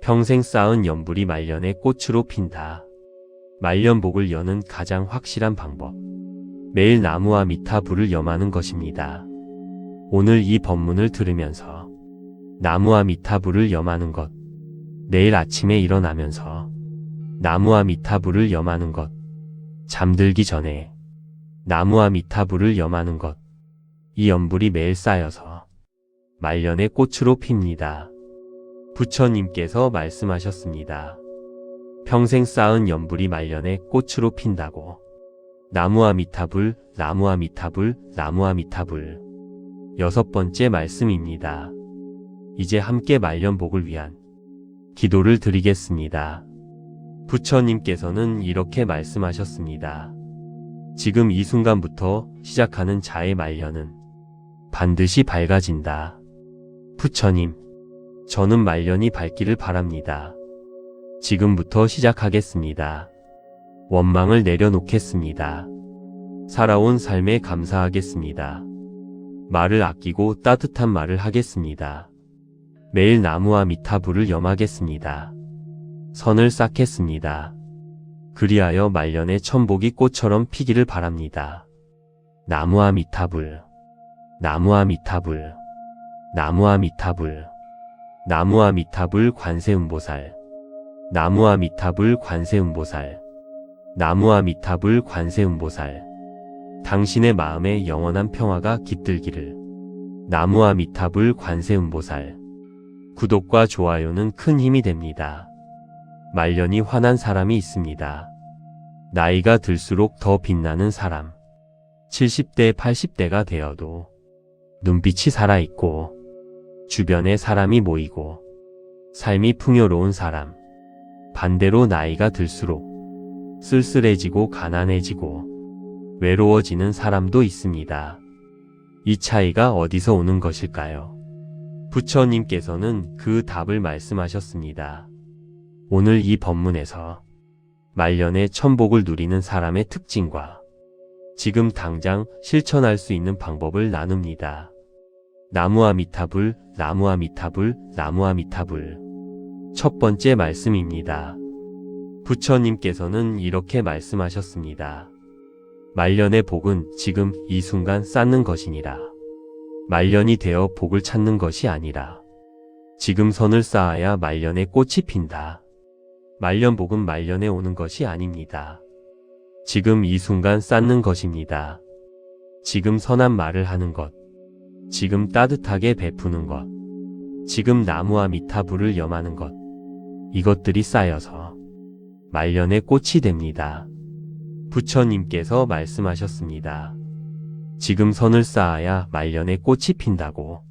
평생 쌓은 연불이 말년에 꽃으로 핀다. 말년복을 여는 가장 확실한 방법. 매일 나무아미타불을 염하는 것입니다. 오늘 이 법문을 들으면서 나무아미타불을 염하는 것. 내일 아침에 일어나면서 나무아미타불을 염하는 것. 잠들기 전에 나무아미타불을 염하는 것. 이 연불이 매일 쌓여서 말년에 꽃으로 핍니다. 부처님께서 말씀하셨습니다. 평생 쌓은 연불이 말년에 꽃으로 핀다고. 나무아미타불, 나무아미타불, 나무아미타불. 여섯 번째 말씀입니다. 이제 함께 말년복을 위한 기도를 드리겠습니다. 부처님께서는 이렇게 말씀하셨습니다. 지금 이 순간부터 시작하는 자의 말년은 반드시 밝아진다. 부처님, 저는 말년이 밝기를 바랍니다. 지금부터 시작하겠습니다. 원망을 내려놓겠습니다. 살아온 삶에 감사하겠습니다. 말을 아끼고 따뜻한 말을 하겠습니다. 매일 나무아미타불을 염하겠습니다. 선을 쌓겠습니다. 그리하여 말년에 천복이 꽃처럼 피기를 바랍니다. 나무아미타불, 나무아미타불, 나무아미타불, 나무아미타불 관세음보살, 나무아미타불 관세음보살, 나무아미타불 관세음보살. 당신의 마음에 영원한 평화가 깃들기를. 나무아미타불 관세음보살. 구독과 좋아요는 큰 힘이 됩니다. 말년이 환한 사람이 있습니다. 나이가 들수록 더 빛나는 사람. 70대, 80대가 되어도 눈빛이 살아있고 주변에 사람이 모이고 삶이 풍요로운 사람. 반대로 나이가 들수록 쓸쓸해지고 가난해지고 외로워지는 사람도 있습니다. 이 차이가 어디서 오는 것일까요? 부처님께서는 그 답을 말씀하셨습니다. 오늘 이 법문에서 말년에 천복을 누리는 사람의 특징과 지금 당장 실천할 수 있는 방법을 나눕니다. 나무아미타불, 나무아미타불, 나무아미타불. 첫 번째 말씀입니다. 부처님께서는 이렇게 말씀하셨습니다. 말년의 복은 지금 이 순간 쌓는 것이니라. 말년이 되어 복을 찾는 것이 아니라 지금 선을 쌓아야 말년에 꽃이 핀다. 말년복은 말년에 오는 것이 아닙니다. 지금 이 순간 쌓는 것입니다. 지금 선한 말을 하는 것, 지금 따뜻하게 베푸는 것, 지금 나무아미타불을 염하는 것, 이것들이 쌓여서 말년에 꽃이 됩니다. 부처님께서 말씀하셨습니다. 지금 선을 쌓아야 말년에 꽃이 핀다고.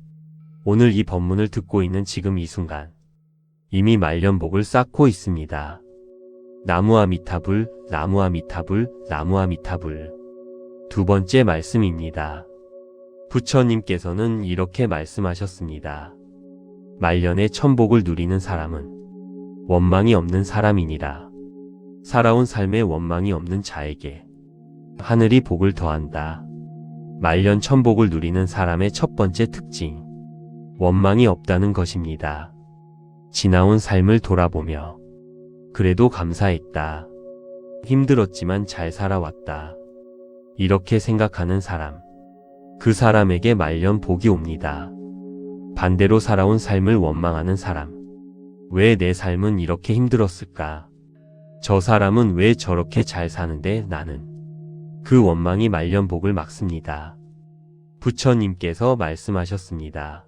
오늘 이 법문을 듣고 있는 지금 이 순간 이미 말년복을 쌓고 있습니다. 나무아미타불, 나무아미타불, 나무아미타불. 두 번째 말씀입니다. 부처님께서는 이렇게 말씀하셨습니다. 말년에 천복을 누리는 사람은 원망이 없는 사람이니라. 살아온 삶에 원망이 없는 자에게 하늘이 복을 더한다. 말년 천복을 누리는 사람의 첫 번째 특징, 원망이 없다는 것입니다. 지나온 삶을 돌아보며 그래도 감사했다. 힘들었지만 잘 살아왔다. 이렇게 생각하는 사람. 그 사람에게 말년 복이 옵니다. 반대로 살아온 삶을 원망하는 사람. 왜 내 삶은 이렇게 힘들었을까? 저 사람은 왜 저렇게 잘 사는데 나는? 그 원망이 말년 복을 막습니다. 부처님께서 말씀하셨습니다.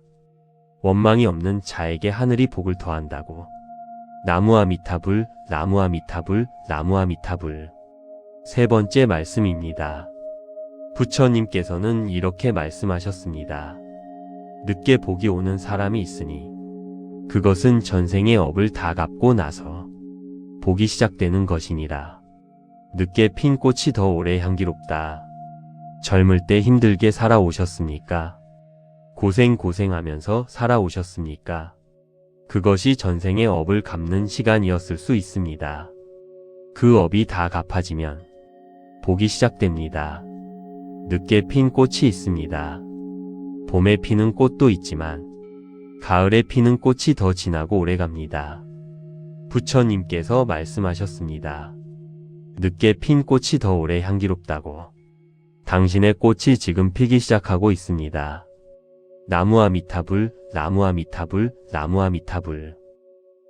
원망이 없는 자에게 하늘이 복을 더한다고. 나무아미타불, 나무아미타불, 나무아미타불. 세 번째 말씀입니다. 부처님께서는 이렇게 말씀하셨습니다. 늦게 복이 오는 사람이 있으니 그것은 전생의 업을 다 갚고 나서 복이 시작되는 것이니라. 늦게 핀 꽃이 더 오래 향기롭다. 젊을 때 힘들게 살아오셨습니까? 고생하면서 살아오셨습니까? 그것이 전생의 업을 갚는 시간이었을 수 있습니다. 그 업이 다 갚아지면 복이 시작됩니다. 늦게 핀 꽃이 있습니다. 봄에 피는 꽃도 있지만 가을에 피는 꽃이 더 진하고 오래갑니다. 부처님께서 말씀하셨습니다. 늦게 핀 꽃이 더 오래 향기롭다고. 당신의 꽃이 지금 피기 시작하고 있습니다. 나무아미타불, 나무아미타불, 나무아미타불.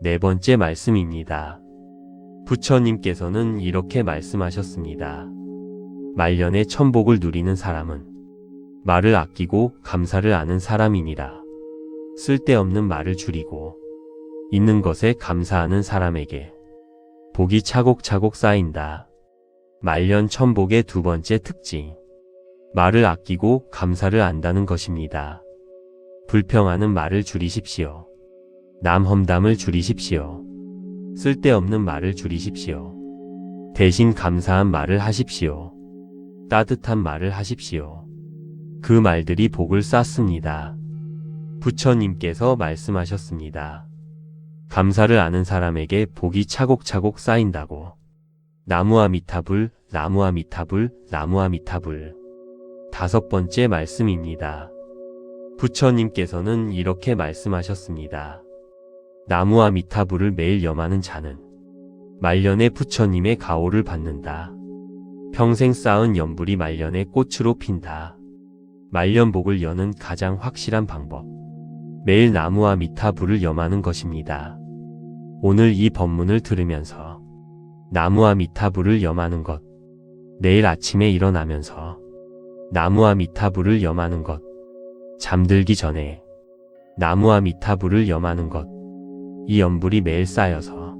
네 번째 말씀입니다. 부처님께서는 이렇게 말씀하셨습니다. 말년에 천복을 누리는 사람은 말을 아끼고 감사를 아는 사람이니라. 쓸데없는 말을 줄이고 있는 것에 감사하는 사람에게 복이 차곡차곡 쌓인다. 말년 천복의 두 번째 특징. 말을 아끼고 감사를 안다는 것입니다. 불평하는 말을 줄이십시오. 남 험담을 줄이십시오. 쓸데없는 말을 줄이십시오. 대신 감사한 말을 하십시오. 따뜻한 말을 하십시오. 그 말들이 복을 쌓습니다. 부처님께서 말씀하셨습니다. 감사를 아는 사람에게 복이 차곡차곡 쌓인다고. 나무아미타불, 나무아미타불, 나무아미타불. 다섯 번째 말씀입니다. 부처님께서는 이렇게 말씀하셨습니다. 나무아미타불을 매일 염하는 자는 말년에 부처님의 가호를 받는다. 평생 쌓은 연불이 말년에 꽃으로 핀다. 말년복을 여는 가장 확실한 방법. 매일 나무아미타불을 염하는 것입니다. 오늘 이 법문을 들으면서 나무아미타불을 염하는 것. 내일 아침에 일어나면서 나무아미타불을 염하는 것. 잠들기 전에 나무아미타불을 염하는 것. 이 연불이 매일 쌓여서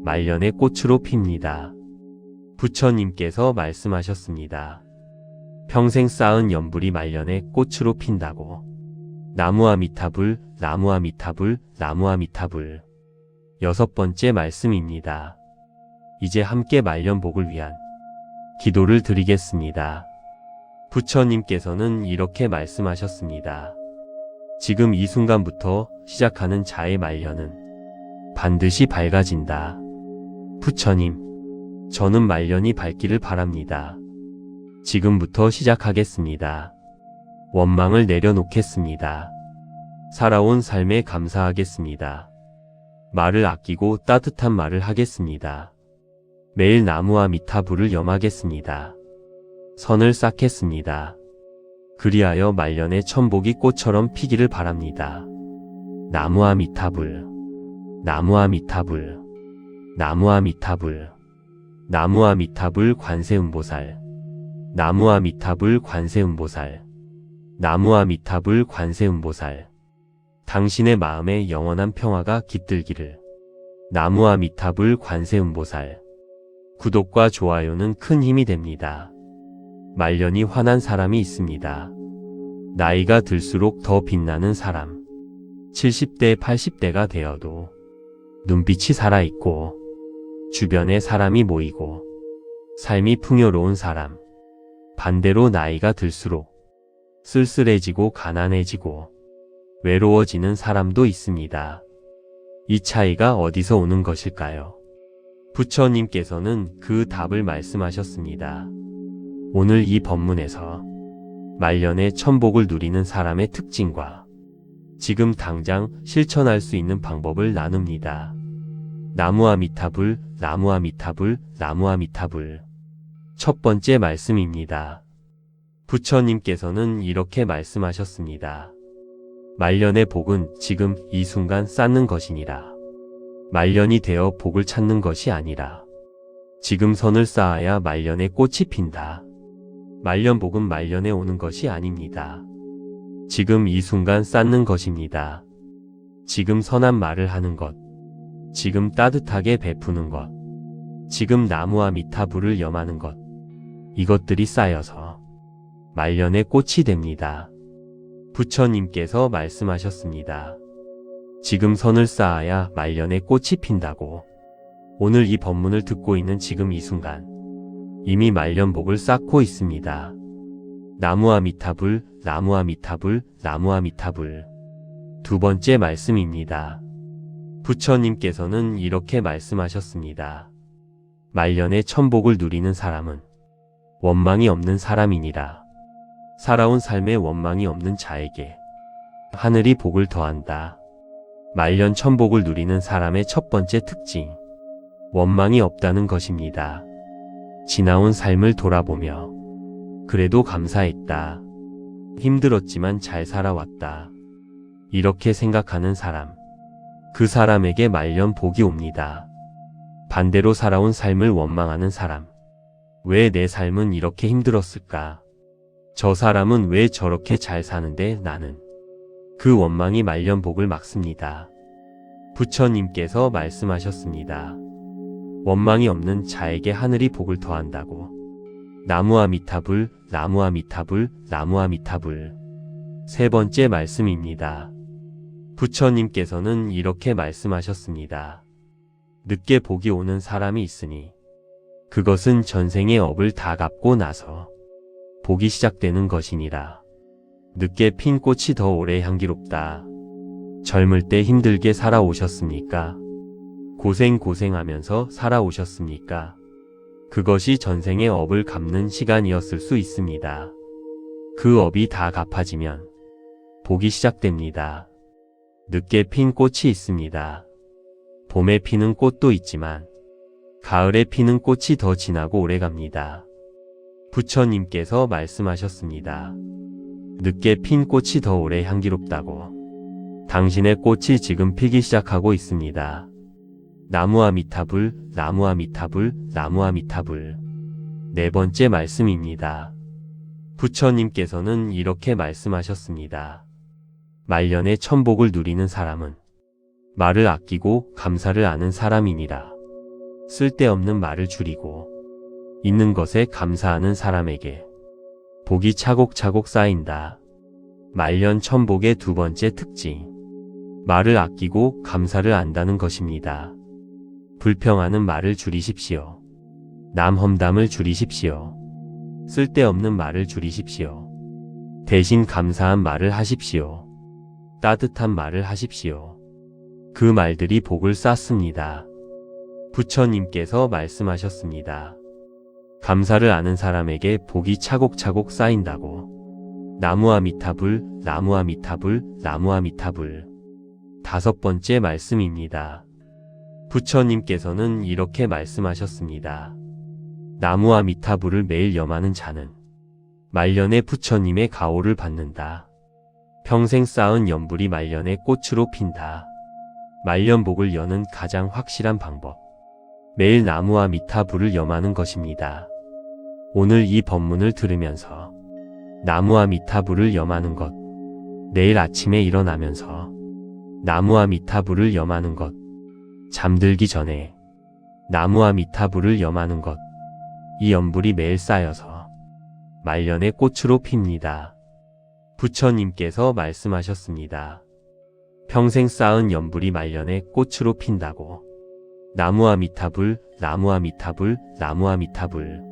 말년에 꽃으로 핍니다. 부처님께서 말씀하셨습니다. 평생 쌓은 연불이 말년에 꽃으로 핀다고. 나무아미타불, 나무아미타불, 나무아미타불. 여섯 번째 말씀입니다. 이제 함께 말년복을 위한 기도를 드리겠습니다. 부처님께서는 이렇게 말씀하셨습니다. 지금 이 순간부터 시작하는 자의 말년은 반드시 밝아진다. 부처님, 저는 말년이 밝기를 바랍니다. 지금부터 시작하겠습니다. 원망을 내려놓겠습니다. 살아온 삶에 감사하겠습니다. 말을 아끼고 따뜻한 말을 하겠습니다. 매일 나무아미타불을 염하겠습니다. 선을 쌓겠습니다. 그리하여 말년에 천복이 꽃처럼 피기를 바랍니다. 나무아미타불, 나무아미타불, 나무아미타불, 나무아미타불 관세음보살, 나무아미타불 관세음보살, 나무아미타불 관세음보살. 당신의 마음에 영원한 평화가 깃들기를. 나무아미타불 관세음보살. 구독과 좋아요는 큰 힘이 됩니다. 말년이 환한 사람이 있습니다. 나이가 들수록 더 빛나는 사람. 70대, 80대가 되어도 눈빛이 살아있고 주변에 사람이 모이고 삶이 풍요로운 사람. 반대로 나이가 들수록 쓸쓸해지고 가난해지고 외로워지는 사람도 있습니다. 이 차이가 어디서 오는 것일까요? 부처님께서는 그 답을 말씀하셨습니다. 오늘 이 법문에서 말년에 천복을 누리는 사람의 특징과 지금 당장 실천할 수 있는 방법을 나눕니다. 나무아미타불, 나무아미타불, 나무아미타불. 첫 번째 말씀입니다. 부처님께서는 이렇게 말씀하셨습니다. 말년의 복은 지금 이 순간 쌓는 것이니라. 말년이 되어 복을 찾는 것이 아니라 지금 선을 쌓아야 말년에 꽃이 핀다. 말년복은 말년에 오는 것이 아닙니다. 지금 이 순간 쌓는 것입니다. 지금 선한 말을 하는 것, 지금 따뜻하게 베푸는 것, 지금 나무와 미타불을 염하는 것, 이것들이 쌓여서 말년에 꽃이 됩니다. 부처님께서 말씀하셨습니다. 지금 선을 쌓아야 말년에 꽃이 핀다고. 오늘 이 법문을 듣고 있는 지금 이 순간 이미 말년복을 쌓고 있습니다. 나무아미타불, 나무아미타불, 나무아미타불. 두 번째 말씀입니다. 부처님께서는 이렇게 말씀하셨습니다. 말년에 천복을 누리는 사람은 원망이 없는 사람이니라. 살아온 삶에 원망이 없는 자에게 하늘이 복을 더한다. 말년 천복을 누리는 사람의 첫 번째 특징, 원망이 없다는 것입니다. 지나온 삶을 돌아보며 그래도 감사했다. 힘들었지만 잘 살아왔다. 이렇게 생각하는 사람, 그 사람에게 말년 복이 옵니다. 반대로 살아온 삶을 원망하는 사람, 왜 내 삶은 이렇게 힘들었을까? 저 사람은 왜 저렇게 잘 사는데 나는? 그 원망이 말년 복을 막습니다. 부처님께서 말씀하셨습니다. 원망이 없는 자에게 하늘이 복을 더한다고. 나무아미타불, 나무아미타불, 나무아미타불. 세 번째 말씀입니다. 부처님께서는 이렇게 말씀하셨습니다. 늦게 복이 오는 사람이 있으니 그것은 전생의 업을 다 갚고 나서 복이 시작되는 것이니라. 늦게 핀 꽃이 더 오래 향기롭다. 젊을 때 힘들게 살아오셨습니까? 고생하면서 살아오셨습니까? 그것이 전생의 업을 갚는 시간이었을 수 있습니다. 그 업이 다 갚아지면 복이 시작됩니다. 늦게 핀 꽃이 있습니다. 봄에 피는 꽃도 있지만 가을에 피는 꽃이 더 진하고 오래갑니다. 부처님께서 말씀하셨습니다. 늦게 핀 꽃이 더 오래 향기롭다고. 당신의 꽃이 지금 피기 시작하고 있습니다. 나무아미타불, 나무아미타불, 나무아미타불. 네 번째 말씀입니다. 부처님께서는 이렇게 말씀하셨습니다. 말년에 천복을 누리는 사람은 말을 아끼고 감사를 아는 사람이니라. 쓸데없는 말을 줄이고 있는 것에 감사하는 사람에게 복이 차곡차곡 쌓인다. 말년 천복의 두 번째 특징, 말을 아끼고 감사를 안다는 것입니다. 불평하는 말을 줄이십시오. 남 험담을 줄이십시오. 쓸데없는 말을 줄이십시오. 대신 감사한 말을 하십시오. 따뜻한 말을 하십시오. 그 말들이 복을 쌓습니다. 부처님께서 말씀하셨습니다. 감사를 아는 사람에게 복이 차곡차곡 쌓인다고. 나무아미타불, 나무아미타불, 나무아미타불. 다섯 번째 말씀입니다. 부처님께서는 이렇게 말씀하셨습니다. 나무아미타불을 매일 염하는 자는 말년에 부처님의 가호를 받는다. 평생 쌓은 연불이 말년에 꽃으로 핀다. 말년복을 여는 가장 확실한 방법, 매일 나무아미타불을 염하는 것입니다. 오늘 이 법문을 들으면서 나무아미타불을 염하는 것, 내일 아침에 일어나면서 나무아미타불을 염하는 것, 잠들기 전에 나무아미타불을 염하는 것, 이 연불이 매일 쌓여서 말년에 꽃으로 핍니다. 부처님께서 말씀하셨습니다. 평생 쌓은 연불이 말년에 꽃으로 핀다고. 나무아미타불, 나무아미타불, 나무아미타불.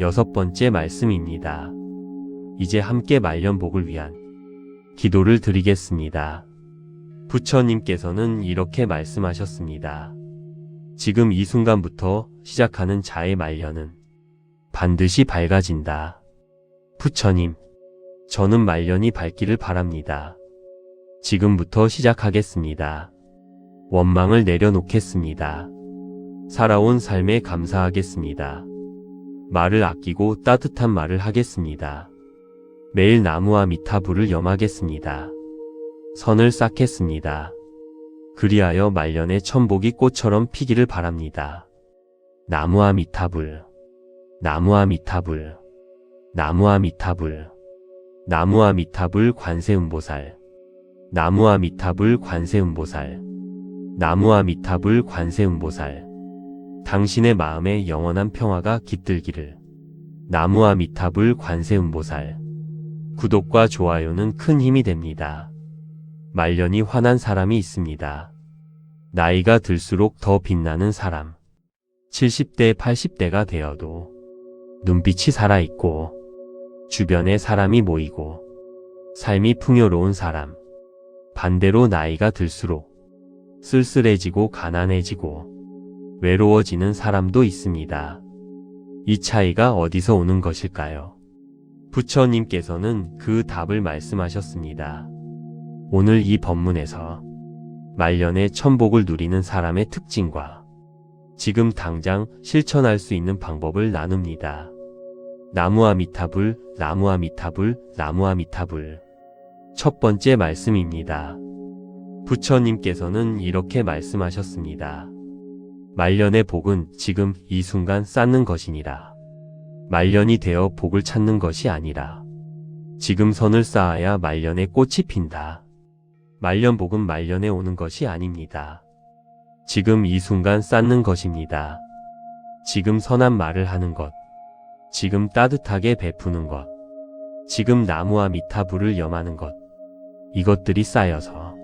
여섯 번째 말씀입니다. 이제 함께 말년복을 위한 기도를 드리겠습니다. 부처님께서는 이렇게 말씀하셨습니다. 지금 이 순간부터 시작하는 자의 말년은 반드시 밝아진다. 부처님, 저는 말년이 밝기를 바랍니다. 지금부터 시작하겠습니다. 원망을 내려놓겠습니다. 살아온 삶에 감사하겠습니다. 말을 아끼고 따뜻한 말을 하겠습니다. 매일 나무와 미타불을 염하겠습니다. 선을 쌓겠습니다. 그리하여 말년에 천복이 꽃처럼 피기를 바랍니다. 나무와 미타불, 나무와 미타불, 나무와 미타불, 나무와 미타불 관세음보살, 나무와 미타불 관세음보살, 나무와 미타불 관세음보살. 당신의 마음에 영원한 평화가 깃들기를. 나무와 미타불 관세음보살. 구독과 좋아요는 큰 힘이 됩니다. 말년이 환한 사람이 있습니다. 나이가 들수록 더 빛나는 사람. 70대, 80대가 되어도 눈빛이 살아있고 주변에 사람이 모이고 삶이 풍요로운 사람. 반대로 나이가 들수록 쓸쓸해지고 가난해지고 외로워지는 사람도 있습니다. 이 차이가 어디서 오는 것일까요? 부처님께서는 그 답을 말씀하셨습니다. 오늘 이 법문에서 말년에 천복을 누리는 사람의 특징과 지금 당장 실천할 수 있는 방법을 나눕니다. 나무와 미타불, 나무와 미타불, 나무와 미타불. 첫 번째 말씀입니다. 부처님께서는 이렇게 말씀하셨습니다. 말년의 복은 지금 이 순간 쌓는 것이니라. 말년이 되어 복을 찾는 것이 아니라 지금 선을 쌓아야 말년에 꽃이 핀다. 말년 복은 말년에 오는 것이 아닙니다. 지금 이 순간 쌓는 것입니다. 지금 선한 말을 하는 것, 지금 따뜻하게 베푸는 것, 지금 나무와 미타불을 염하는 것, 이것들이 쌓여서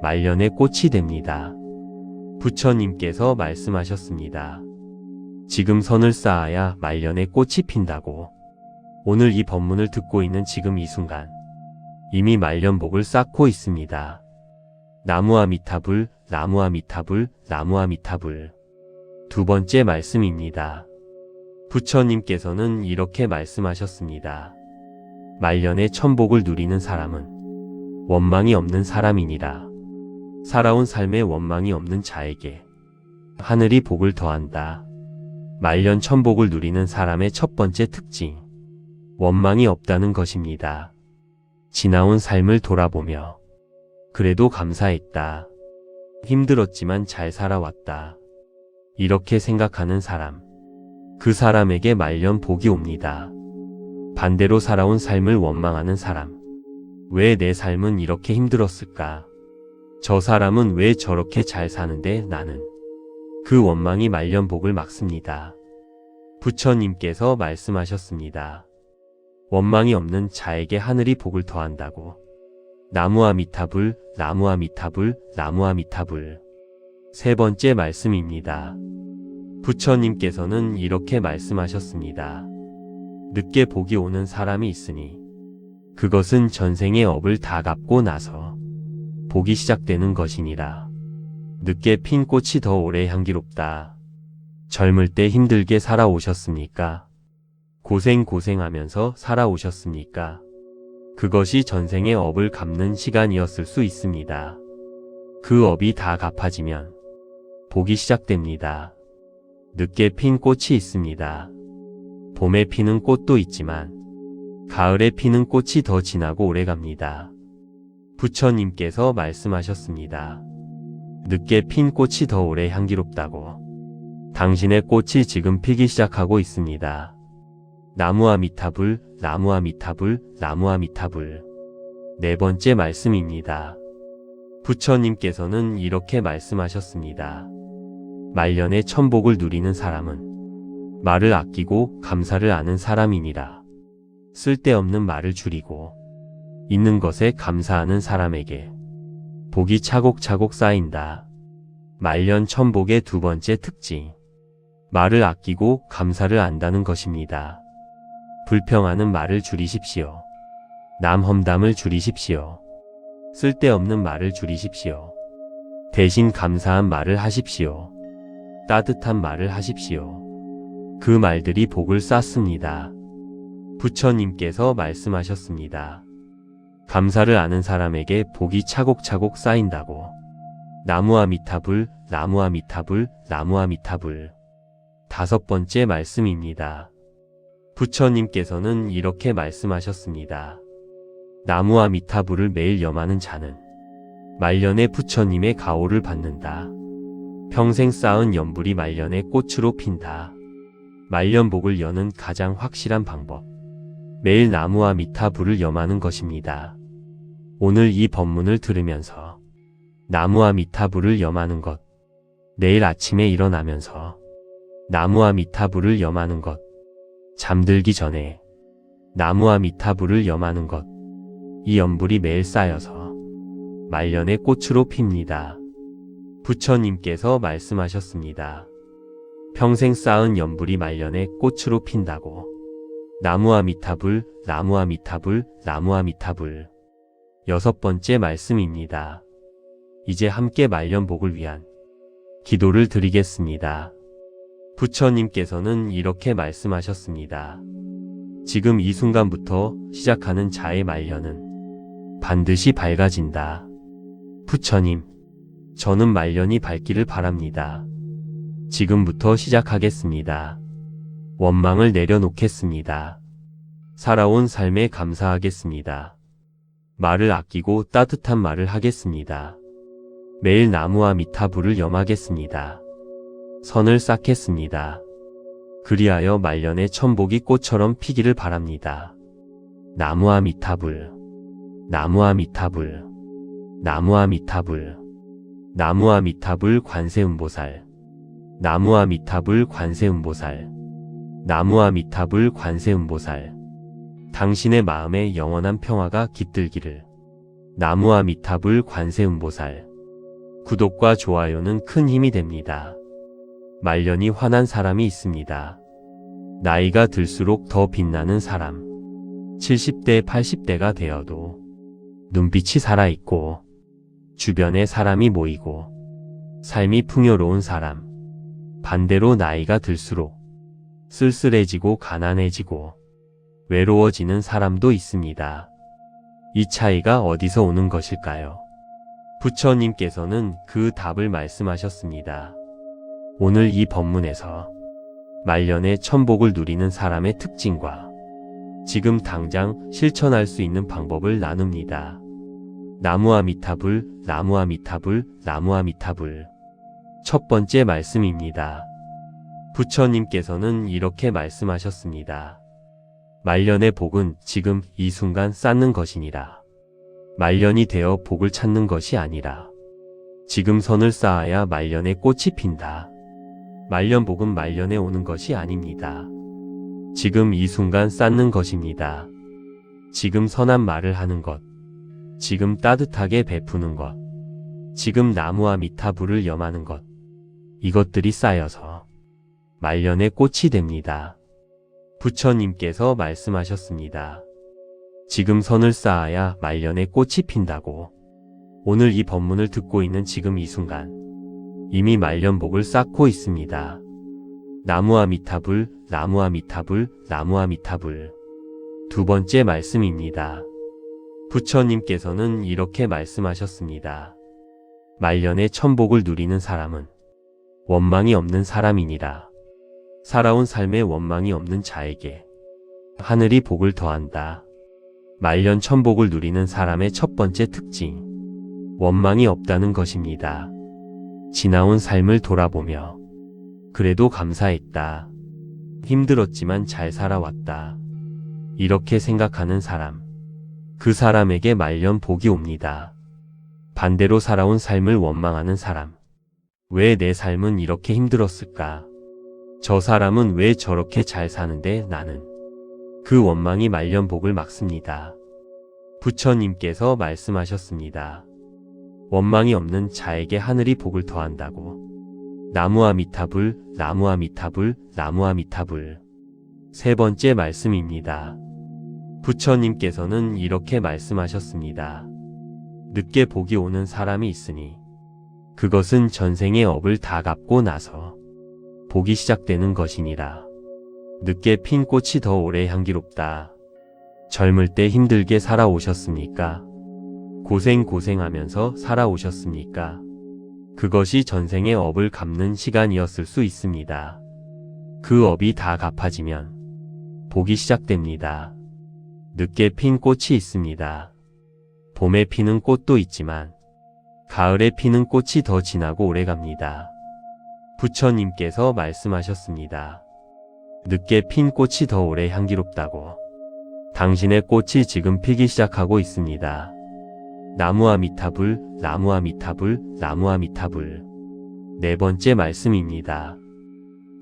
말년에 꽃이 됩니다. 부처님께서 말씀하셨습니다. 지금 선을 쌓아야 말년에 꽃이 핀다고. 오늘 이 법문을 듣고 있는 지금 이 순간 이미 말년복을 쌓고 있습니다. 나무와 미타불, 나무와 미타불, 나무와 미타불. 두 번째 말씀입니다. 부처님께서는 이렇게 말씀하셨습니다. 말년에 천복을 누리는 사람은 원망이 없는 사람이니라. 살아온 삶에 원망이 없는 자에게 하늘이 복을 더한다. 말년 천복을 누리는 사람의 첫 번째 특징, 원망이 없다는 것입니다. 지나온 삶을 돌아보며 그래도 감사했다. 힘들었지만 잘 살아왔다. 이렇게 생각하는 사람, 그 사람에게 말년 복이 옵니다. 반대로 살아온 삶을 원망하는 사람, 왜 내 삶은 이렇게 힘들었을까? 저 사람은 왜 저렇게 잘 사는데 나는? 그 원망이 말년 복을 막습니다. 부처님께서 말씀하셨습니다. 원망이 없는 자에게 하늘이 복을 더한다고. 나무와 미타불, 나무와 미타불, 나무와 미타불. 세 번째 말씀입니다. 부처님께서는 이렇게 말씀하셨습니다. 늦게 복이 오는 사람이 있으니 그것은 전생의 업을 다 갚고 나서 복이 시작되는 것이니라. 늦게 핀 꽃이 더 오래 향기롭다. 젊을 때 힘들게 살아오셨습니까? 고생하면서 살아오셨습니까? 그것이 전생의 업을 갚는 시간이었을 수 있습니다. 그 업이 다 갚아지면 복이 시작됩니다. 늦게 핀 꽃이 있습니다. 봄에 피는 꽃도 있지만 가을에 피는 꽃이 더 진하고 오래갑니다. 부처님께서 말씀하셨습니다. 늦게 핀 꽃이 더 오래 향기롭다고. 당신의 꽃이 지금 피기 시작하고 있습니다. 나무와 미타불, 나무와 미타불, 나무와 미타불. 네 번째 말씀입니다. 부처님께서는 이렇게 말씀하셨습니다. 말년에 천복을 누리는 사람은 말을 아끼고 감사를 아는 사람이니라. 쓸데없는 말을 줄이고 있는 것에 감사하는 사람에게 복이 차곡차곡 쌓인다. 말년 천복의 두 번째 특징, 말을 아끼고 감사를 안다는 것입니다. 불평하는 말을 줄이십시오. 남 험담을 줄이십시오. 쓸데없는 말을 줄이십시오. 대신 감사한 말을 하십시오. 따뜻한 말을 하십시오. 그 말들이 복을 쌓습니다. 부처님께서 말씀하셨습니다. 감사를 아는 사람에게 복이 차곡차곡 쌓인다고. 나무아미타불, 나무아미타불, 나무아미타불. 5번째 말씀입니다. 부처님께서는 이렇게 말씀하셨습니다. 나무아미타불을 매일 염하는 자는 말년에 부처님의 가호를 받는다. 평생 쌓은 연불이 말년에 꽃으로 핀다. 말년복을 여는 가장 확실한 방법. 매일 나무아미타불을 염하는 것입니다. 오늘 이 법문을 들으면서 나무아미타불을 염하는 것, 내일 아침에 일어나면서 나무아미타불을 염하는 것, 잠들기 전에 나무아미타불을 염하는 것, 이 연불이 매일 쌓여서 말년에 꽃으로 핍니다. 부처님께서 말씀하셨습니다. 평생 쌓은 연불이 말년에 꽃으로 핀다고. 나무아미타불, 나무아미타불, 나무아미타불. 6번째 말씀입니다. 이제 함께 말년복을 위한 기도를 드리겠습니다. 부처님께서는 이렇게 말씀하셨습니다. 지금 이 순간부터 시작하는 자의 말년은 반드시 밝아진다. 부처님, 저는 말년이 밝기를 바랍니다. 지금부터 시작하겠습니다. 원망을 내려놓겠습니다. 살아온 삶에 감사하겠습니다. 말을 아끼고 따뜻한 말을 하겠습니다. 매일 나무아미타불을 염하겠습니다. 선을 쌓겠습니다. 그리하여 말년에 천복이 꽃처럼 피기를 바랍니다. 나무아미타불, 나무아미타불, 나무아미타불, 나무아미타불 관세음보살, 나무아미타불 관세음보살, 나무아미타불 관세음보살. 당신의 마음에 영원한 평화가 깃들기를. 나무아미타불 관세음보살. 구독과 좋아요는 큰 힘이 됩니다. 말년이 환한 사람이 있습니다. 나이가 들수록 더 빛나는 사람. 70대, 80대가 되어도 눈빛이 살아있고 주변에 사람이 모이고 삶이 풍요로운 사람. 반대로 나이가 들수록 쓸쓸해지고 가난해지고 외로워지는 사람도 있습니다. 이 차이가 어디서 오는 것일까요? 부처님께서는 그 답을 말씀하셨습니다. 오늘 이 법문에서 말년에 천복을 누리는 사람의 특징과 지금 당장 실천할 수 있는 방법을 나눕니다. 나무아미타불, 나무아미타불, 나무아미타불. 첫 번째 말씀입니다. 부처님께서는 이렇게 말씀하셨습니다. 말년의 복은 지금 이 순간 쌓는 것이니라. 말년이 되어 복을 찾는 것이 아니라 지금 선을 쌓아야 말년에 꽃이 핀다. 말년복은 말년에 오는 것이 아닙니다. 지금 이 순간 쌓는 것입니다. 지금 선한 말을 하는 것, 지금 따뜻하게 베푸는 것, 지금 나무아미타불을 염하는 것, 이것들이 쌓여서 말년에 꽃이 됩니다. 부처님께서 말씀하셨습니다. 지금 선을 쌓아야 말년에 꽃이 핀다고. 오늘 이 법문을 듣고 있는 지금 이 순간 이미 말년복을 쌓고 있습니다. 나무아미타불, 나무아미타불, 나무아미타불. 2번째 말씀입니다. 부처님께서는 이렇게 말씀하셨습니다. 말년에 천복을 누리는 사람은 원망이 없는 사람이니라. 살아온 삶에 원망이 없는 자에게 하늘이 복을 더한다. 말년 천복을 누리는 사람의 첫 번째 특징, 원망이 없다는 것입니다. 지나온 삶을 돌아보며 그래도 감사했다. 힘들었지만 잘 살아왔다. 이렇게 생각하는 사람, 그 사람에게 말년 복이 옵니다. 반대로 살아온 삶을 원망하는 사람, 왜 내 삶은 이렇게 힘들었을까? 저 사람은 왜 저렇게 잘 사는데 나는? 그 원망이 말년 복을 막습니다. 부처님께서 말씀하셨습니다. 원망이 없는 자에게 하늘이 복을 더한다고. 나무아미타불, 나무아미타불, 나무아미타불. 3번째 말씀입니다. 부처님께서는 이렇게 말씀하셨습니다. 늦게 복이 오는 사람이 있으니 그것은 전생의 업을 다 갚고 나서 복이 시작되는 것이니라. 늦게 핀 꽃이 더 오래 향기롭다. 젊을 때 힘들게 살아오셨습니까? 고생하면서 살아오셨습니까? 그것이 전생의 업을 갚는 시간이었을 수 있습니다. 그 업이 다 갚아지면 복이 시작됩니다. 늦게 핀 꽃이 있습니다. 봄에 피는 꽃도 있지만 가을에 피는 꽃이 더 진하고 오래갑니다. 부처님께서 말씀하셨습니다. 늦게 핀 꽃이 더 오래 향기롭다고. 당신의 꽃이 지금 피기 시작하고 있습니다. 나무 아미타불, 나무 아미타불, 나무 아미타불. 네 번째 말씀입니다.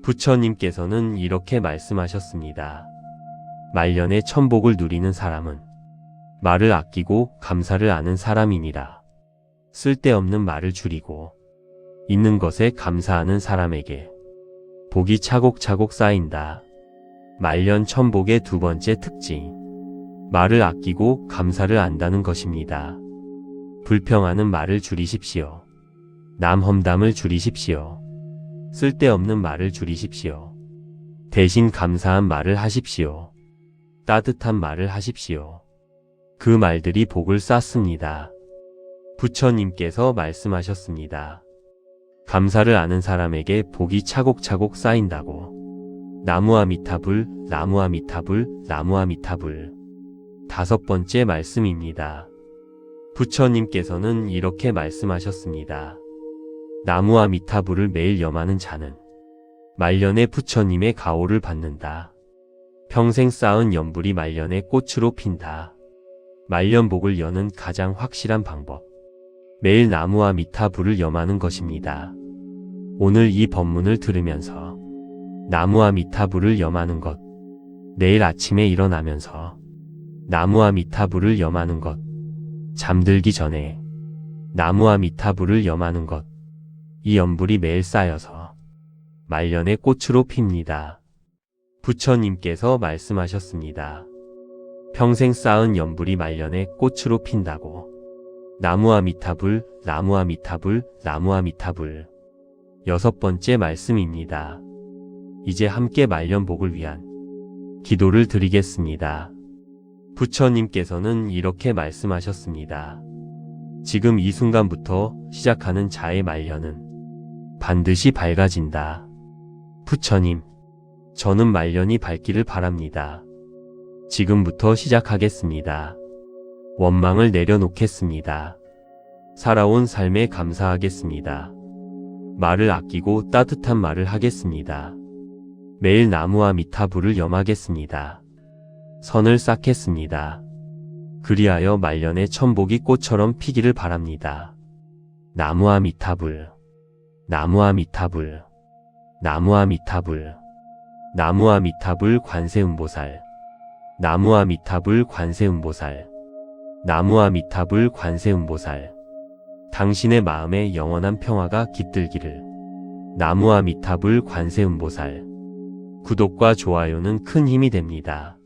부처님께서는 이렇게 말씀하셨습니다. 말년에 천복을 누리는 사람은 말을 아끼고 감사를 아는 사람이니라. 쓸데없는 말을 줄이고 있는 것에 감사하는 사람에게 복이 차곡차곡 쌓인다. 말년 천복의 두 번째 특징. 말을 아끼고 감사를 안다는 것입니다. 불평하는 말을 줄이십시오. 남 험담을 줄이십시오. 쓸데없는 말을 줄이십시오. 대신 감사한 말을 하십시오. 따뜻한 말을 하십시오. 그 말들이 복을 쌓습니다. 부처님께서 말씀하셨습니다. 감사를 아는 사람에게 복이 차곡차곡 쌓인다고. 나무 아미타불, 나무 아미타불, 나무 아미타불. 다섯 번째 말씀입니다. 부처님께서는 이렇게 말씀하셨습니다. 나무 아미타불을 매일 염하는 자는 말년에 부처님의 가호를 받는다. 평생 쌓은 연불이 말년에 꽃으로 핀다. 말년복을 여는 가장 확실한 방법. 매일 나무 아미타불을 염하는 것입니다. 오늘 이 법문을 들으면서 나무 아미타불을 염하는 것. 내일 아침에 일어나면서 나무 아미타불을 염하는 것. 잠들기 전에 나무 아미타불을 염하는 것. 이 연불이 매일 쌓여서 말년에 꽃으로 핍니다. 부처님께서 말씀하셨습니다. 평생 쌓은 연불이 말년에 꽃으로 핀다고. 나무 아미타불, 나무 아미타불, 나무 아미타불. 여섯 번째 말씀입니다. 이제 함께 말년복을 위한 기도를 드리겠습니다. 부처님께서는 이렇게 말씀하셨습니다. 지금 이 순간부터 시작하는 자의 말년은 반드시 밝아진다. 부처님, 저는 말년이 밝기를 바랍니다. 지금부터 시작하겠습니다. 원망을 내려놓겠습니다. 살아온 삶에 감사하겠습니다. 말을 아끼고 따뜻한 말을 하겠습니다. 매일 나무 아미타불을 염하겠습니다. 선을 쌓겠습니다. 그리하여 말년에 천복이 꽃처럼 피기를 바랍니다. 나무 아미타불, 나무 아미타불, 나무 아미타불, 나무 아미타불 관세음보살, 나무 아미타불 관세음보살, 나무 아미타불 관세음보살. 당신의 마음에 영원한 평화가 깃들기를. 나무 아미타불 관세음보살. 구독과 좋아요는 큰 힘이 됩니다.